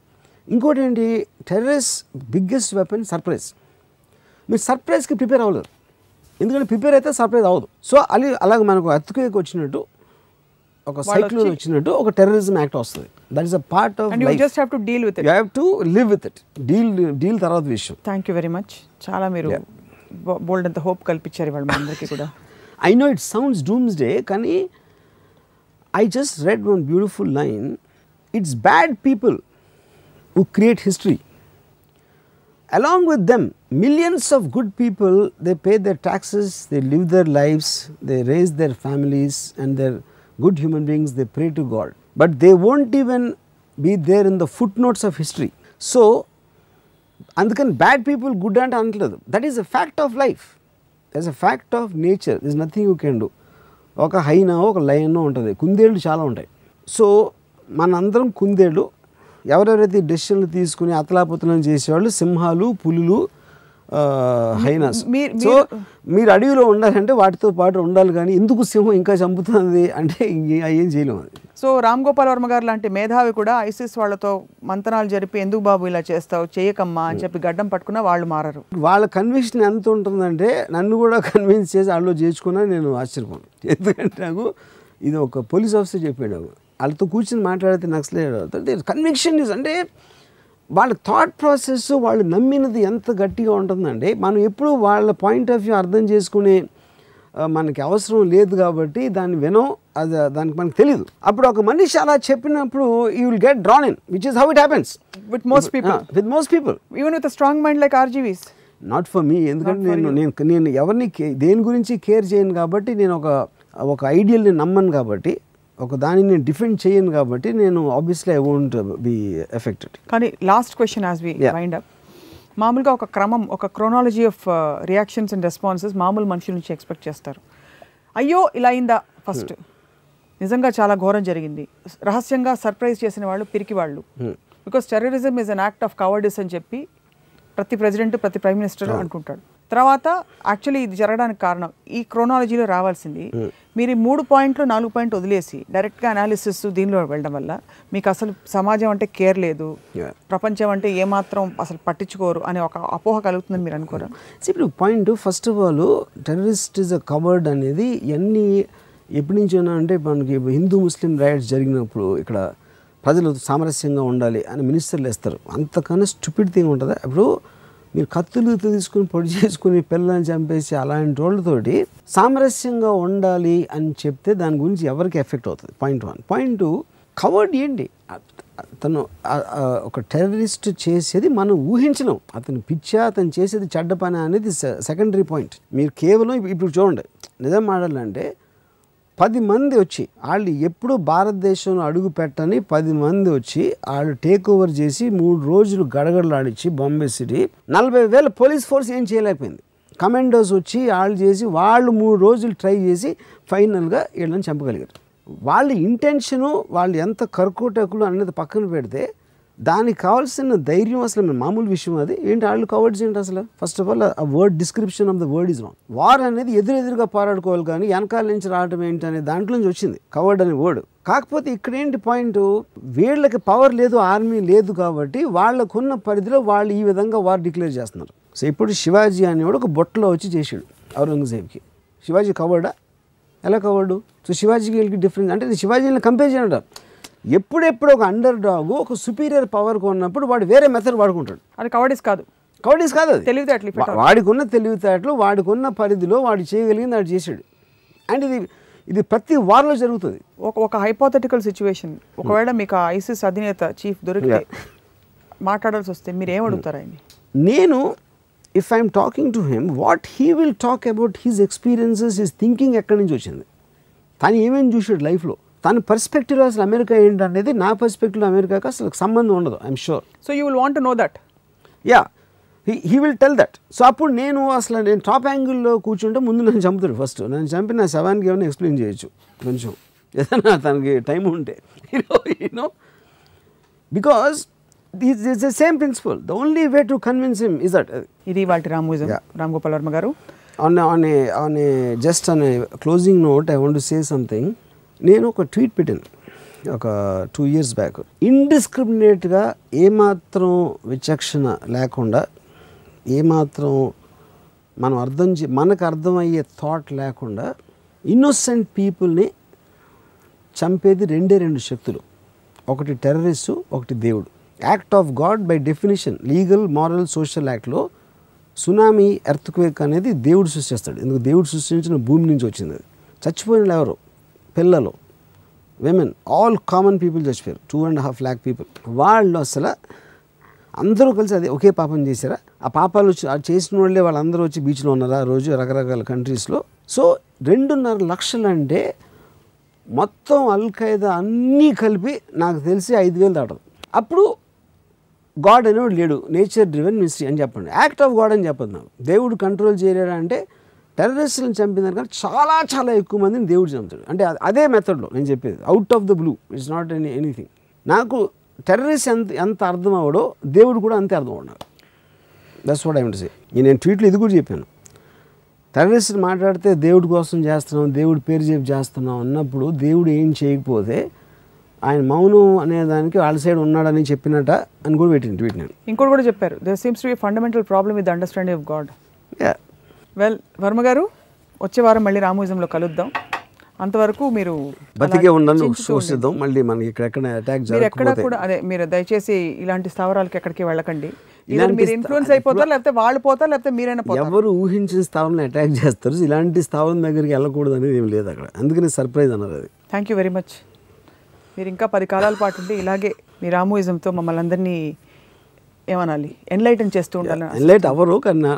ఇంకోటి ఏంటి, టెర్రరిస్ట్ బిగ్గెస్ట్ వెపన్ సర్ప్రైజ్. మీరు సర్ప్రైజ్కి ప్రిపేర్ అవ్వలేరు, ఎందుకంటే ప్రిపేర్ అయితే సర్ప్రైజ్ అవ్వదు. సో అలాగే మనకు ఎర్త్క్వేక్ వచ్చినట్టు, ఒక సైక్లోన్ వచ్చినట్టు ఒక టెర్రరిజం యాక్ట్ వస్తుంది. That is a part of life. You just have to deal with it. You have to live with it. Deal తర్వాత విషయం. Thank you very much. చాలా మీరు బోల్డ్ అంత హోప్ కల్పించారు ఇవాళ మా అందరికీ కూడా. I know it sounds doomsday, కానీ I just read one beautiful line. It's bad people who create history. Along with them, millions of good people, they pay their taxes, they live their lives, they raise their families, and they're good human beings, they pray to God. But they won't even be there in the footnotes of history. So, అందుకని బ్యాడ్ పీపుల్ గుడ్ అంటే అనట్లేదు. That is a fact of life, that's a fact of nature, this nothing you can do. ఒక హైనా ఒక లయనో ఉంటుంది, కుందేళ్ళు చాలా ఉంటాయి. సో మనందరం కుందేళ్ళు. ఎవరెవరైతే డెసిషన్లు తీసుకుని అతలాపుతలం చేసేవాళ్ళు సింహాలు, పులులు, హైనాస్. సో మీరు అడవిలో ఉండాలంటే వాటితో పాటు ఉండాలి, కానీ ఎందుకు సింహం ఇంకా చంపుతుంది అంటే ఏం చేయలేము అది. సో రామ్ గోపాల్ వర్మ గారు లాంటి మేధావి కూడా ఐసిస్ వాళ్ళతో మంతనాలు జరిపి ఎందుకు బాబు ఇలా చేస్తావు, చేయకమ్మా అని చెప్పి గడ్డం పట్టుకున్నా వాళ్ళు మారరు. వాళ్ళ కన్విక్షన్ ఎంత ఉంటుందంటే నన్ను కూడా కన్విన్స్ చేసి వాళ్ళు చేర్చుకున్నా నేను ఆశ్చర్యపోను. ఎందుకంటే నాకు ఇది ఒక పోలీస్ ఆఫీసర్ చెప్పాడు, నాకు వాళ్ళతో కూర్చొని మాట్లాడితే నక్సలైట్ కన్విక్షన్ ఇస్ అంటే వాళ్ళ థాట్ ప్రాసెస్, వాళ్ళు నమ్మినది ఎంత గట్టిగా ఉంటుందంటే మనం ఎప్పుడు వాళ్ళ పాయింట్ ఆఫ్ వ్యూ అర్థం చేసుకునే మనకి అవసరం లేదు కాబట్టి దాన్ని వినం, అది దానికి మనకు తెలియదు. అప్పుడు ఒక మనిషి అలా చెప్పినప్పుడు you will get drawn in, which is how it happens with most people even with strong mind like RGVs. Not for me, ఎందుకంటే నేను ఎవరిని దేని గురించి కేర్ చేయను కాబట్టి, నేను ఒక ఐడియల్ని నమ్మను కాబట్టి, ఒక దానిని నేను డిఫెండ్ చేయను కాబట్టి, నేను obviously I won't be affected. కానీ last question as we wind up, మామూలుగా ఒక క్రమం, ఒక chronology of reactions and responses మామూలు మనుషుల నుంచి ఎక్స్పెక్ట్ చేస్తారు. అయ్యో ఇలా అయిందా ఫస్ట్, నిజంగా చాలా ఘోరం జరిగింది, రహస్యంగా సర్ప్రైజ్ చేసిన వాళ్ళు పిరికి వాళ్ళు, because terrorism is an act of cowardice అని చెప్పి ప్రతి ప్రెసిడెంట్ ప్రతి ప్రైమ్ మినిస్టర్ అనుకుంటాడు. తర్వాత యాక్చువల్లీ ఇది జరగడానికి కారణం ఈ క్రోనాలజీలో రావాల్సింది. మీరు 3 పాయింట్లు 4 పాయింట్లు వదిలేసి డైరెక్ట్గా అనాలిసిస్ దీనిలో వెళ్ళడం వల్ల మీకు అసలు సమాజం అంటే కేర్ లేదు, ప్రపంచం అంటే ఏమాత్రం అసలు పట్టించుకోరు అనే ఒక అపోహ కలుగుతుందని మీరు అనుకోరా? ఇప్పుడు point, first of all terrorist is a covered అనేది ఇవన్నీ ఎప్పటి నుంచి ఉన్నా అంటే, మనకి హిందూ ముస్లిం రైట్స్ జరిగినప్పుడు ఇక్కడ ప్రజలు సామరస్యంగా ఉండాలి అని మినిస్టర్లు వేస్తారు. అంతకన్నా స్టూపిడ్ థింగ్ ఉంటుందా? ఇప్పుడు మీరు కత్తులు తీసుకుని పొడి చేసుకుని పిల్లల్ని చంపేసి అలాంటి వాళ్ళతోటి సామరస్యంగా ఉండాలి అని చెప్తే దాని గురించి ఎవరికి ఎఫెక్ట్ అవుతుంది? పాయింట్ 1. పాయింట్ 2, కవర్డ్ ఏంటి? తను ఒక టెర్రరిస్ట్ చేసేది మనం ఊహించలేం. అతను పిచ్చా, అతను చేసేది చెడ్డ పని అనేది సెకండరీ పాయింట్. మీరు కేవలం ఇప్పుడు చూడండి, నిజం మాట్లాడాలంటే 10 మంది వచ్చి వాళ్ళు ఎప్పుడు భారతదేశంలో అడుగు పెట్టని 10 మంది వచ్చి వాళ్ళు టేక్ ఓవర్ చేసి 3 రోజులు గడగడలాడిచ్చి బాంబే సిటీ 40,000 పోలీస్ ఫోర్స్ ఏం చేయలేకపోయింది. కమాండోస్ వచ్చి వాళ్ళు చేసి వాళ్ళు 3 రోజులు ట్రై చేసి ఫైనల్గా వీళ్ళని చంపగలిగారు. వాళ్ళ ఇంటెన్షను, వాళ్ళు ఎంత కర్కోటకులు అనేది పక్కన పెడితే దానికి కావాల్సిన ధైర్యం అసలు మామూలు విషయం అది ఏంటి? వాళ్ళు కవర్డ్స్ ఏంటి అసలు? ఫస్ట్ ఆఫ్ ఆల్ ఆ word description of the word is wrong. War అనేది ఎదురుగా పోరాడుకోవాలి, కానీ వెనకాల నుంచి రావడం ఏంటి అనే దాంట్లో నుంచి వచ్చింది కవర్డ్ అనే వర్డ్. కాకపోతే ఇక్కడ ఏంటి పాయింట్, వీళ్ళకి పవర్ లేదు, ఆర్మీ లేదు కాబట్టి వాళ్ళకున్న పరిధిలో వాళ్ళు ఈ విధంగా వార్ డిక్లేర్ చేస్తున్నారు. సో ఇప్పుడు శివాజీ అనేవాడు ఒక బొట్టలో వచ్చి చేసాడు ఔరంగజేబ్కి. శివాజీ కవర్డా? ఎలా కవర్డు? సో శివాజీకి వీళ్ళకి డిఫరెన్స్ అంటే శివాజీని కంపేర్ చేయడం. ఎప్పుడెప్పుడు ఒక అండర్ డాగ్ ఒక సుపీరియర్ పవర్ ఉన్నప్పుడు వాడు వేరే మెథడ్ వాడుకుంటాడు. అది కవర్డిస్ కాదు, కవర్డిస్ కాదు, అది తెలివితేటలు. వాడికున్న తెలివితేటలు, వాడికున్న పరిధిలో వాడు చేయగలిగింది వాడు చేశాడు. అండ్ ఇది ప్రతి వార్లో జరుగుతుంది. ఒక హైపోథెటికల్ సిచ్యువేషన్, ఒకవేళ మీకు ఐసిస్ అధినేత చీఫ్ దొరికితే మాట్లాడాల్సి వస్తే మీరు ఏం అడుగుతారు ఆయన? నేను if I'm talking to him, what he will talk about his experiences, his thinking ఎక్కడి నుంచి వచ్చింది, తను ఏమేమి చూసాడు లైఫ్లో, తన పర్స్పెక్టివ్ అసలు అమెరికా ఏంటనేది నా పర్స్పెక్టివ్లో అమెరికాకి అసలు సంబంధం ఉండదు. I'm sure. So you will want to know that. Yeah, he will tell that. So అప్పుడు నేను టాప్ యాంగిల్లో కూర్చుంటే ముందు నన్ను చంపుతాడు. ఫస్ట్ నన్ను చంపి నా శవానికి ఏమైనా ఎక్స్ప్లెయిన్ చేయొచ్చు కొంచెం, ఏదైనా తనకి టైం ఉంటే, you know because it's the same principle. The only way to convince him is that. ఇది వాటి రామోయిజం. రామ్ గోపాల్ వర్మ గారు, on a just on a closing note I want to say something. నేను ఒక ట్వీట్ పెట్టాను ఒక 2 years బ్యాక్. ఇండిస్క్రిమినేట్గా ఏమాత్రం విచక్షణ లేకుండా, ఏమాత్రం మనం మనకు అర్థమయ్యే థాట్ లేకుండా ఇన్నోసెంట్ పీపుల్ని చంపేది 2 శక్తులు. ఒకటి టెర్రరిస్టు, ఒకటి దేవుడు. Act of God by definition, legal, moral, social యాక్ట్లో సునామీ, ఎర్త్క్వేక్ అనేది దేవుడు సృష్టిస్తాడు. ఎందుకు? దేవుడు సృష్టించిన భూమి నుంచి వచ్చింది అది. చచ్చిపోయిన ఎవరు? పిల్లలు, విమెన్, ఆల్ కామన్ పీపుల్ చచ్చిపోయారు. 2.5 lakh people. వాళ్ళు అసలు అందరూ కలిసి అదే ఒకే పాపం చేశారా? ఆ పాపాలు చేసిన వాళ్ళే వాళ్ళందరూ వచ్చి బీచ్లో ఉన్నారా ఆ రోజు రకరకాల కంట్రీస్లో? సో 2.5 లక్షలు అంటే మొత్తం అల్ఖైదా అన్నీ కలిపి నాకు తెలిసి 5,000 దాటదు. అప్పుడు గాడ్ అనేవాడు లేడు, నేచర్ డ్రివెన్ మిస్టరీ అని చెప్పండి. యాక్ట్ ఆఫ్ గాడ్ అని చెప్పదు. నాకు దేవుడు కంట్రోల్ చేయలేడా అంటే, టెర్రరిస్టులను చంపిన దానికన్నా చాలా చాలా ఎక్కువ మందిని దేవుడు చంపుతాడు. అంటే అదే మెథడ్లో నేను చెప్పేది, out of the blue. It's not anything. నాకు టెర్రరిస్ట్ ఎంత అర్థం అవడో దేవుడు కూడా అంతే అర్థం అవడు. నాకు that's what I want to say. నేను ట్వీట్లో ఇది కూడా చెప్పాను. టెర్రరిస్ట్ మాట్లాడితే దేవుడి కోసం చేస్తున్నాం, దేవుడి పేరు చెప్పి చేస్తున్నాం అన్నప్పుడు దేవుడు ఏం చేయకపోతే ఆయన మౌనం అనేదానికి వాళ్ళ సైడ్ ఉన్నాడని చెప్పినట్ట అని కూడా పెట్టింది ట్వీట్. నేను ఇంకోటి కూడా చెప్పారు, there seems to be fundamental problem with understanding of God. Well, Varma garu, వచ్చే వారం మళ్ళీ రామోయిజంలో కలుద్దాం. అంతవరకు మీరు బతికే ఉండను, చూసిద్దాం. మళ్ళీ మనకి ఇక్కడ అటాక్ మీరు ఎక్కడ కూడా అదే, మీరు దయచేసి ఇలాంటి స్థావరాలకి ఎక్కడికి వెళ్ళకండి. మీరు ఇన్ఫ్లుయెన్స్ అయిపోతారు, లేకపోతే వాళ్ళు పోతారు, లేకపోతే మీరైనా పోతారు. ఎవరు ఊహించిన స్థావరం అటాక్ చేస్తారు, ఇలాంటి స్థావరం దగ్గరికి వెళ్ళకూడదు అనేది ఏం లేదు అక్కడ. అందుకని సర్ప్రైజ్ అన్నారు అది. Thank you very much. మీరు ఇంకా 10 కాలాల పాటు ఉండి ఇలాగే మీ రామోయిజంతో మమ్మల్ని అందరినీ ఏమనాలి, ఎన్లైటన్ చేస్తూ ఉండాలి. ఎన్లైట్ అవ్వరు, కానీ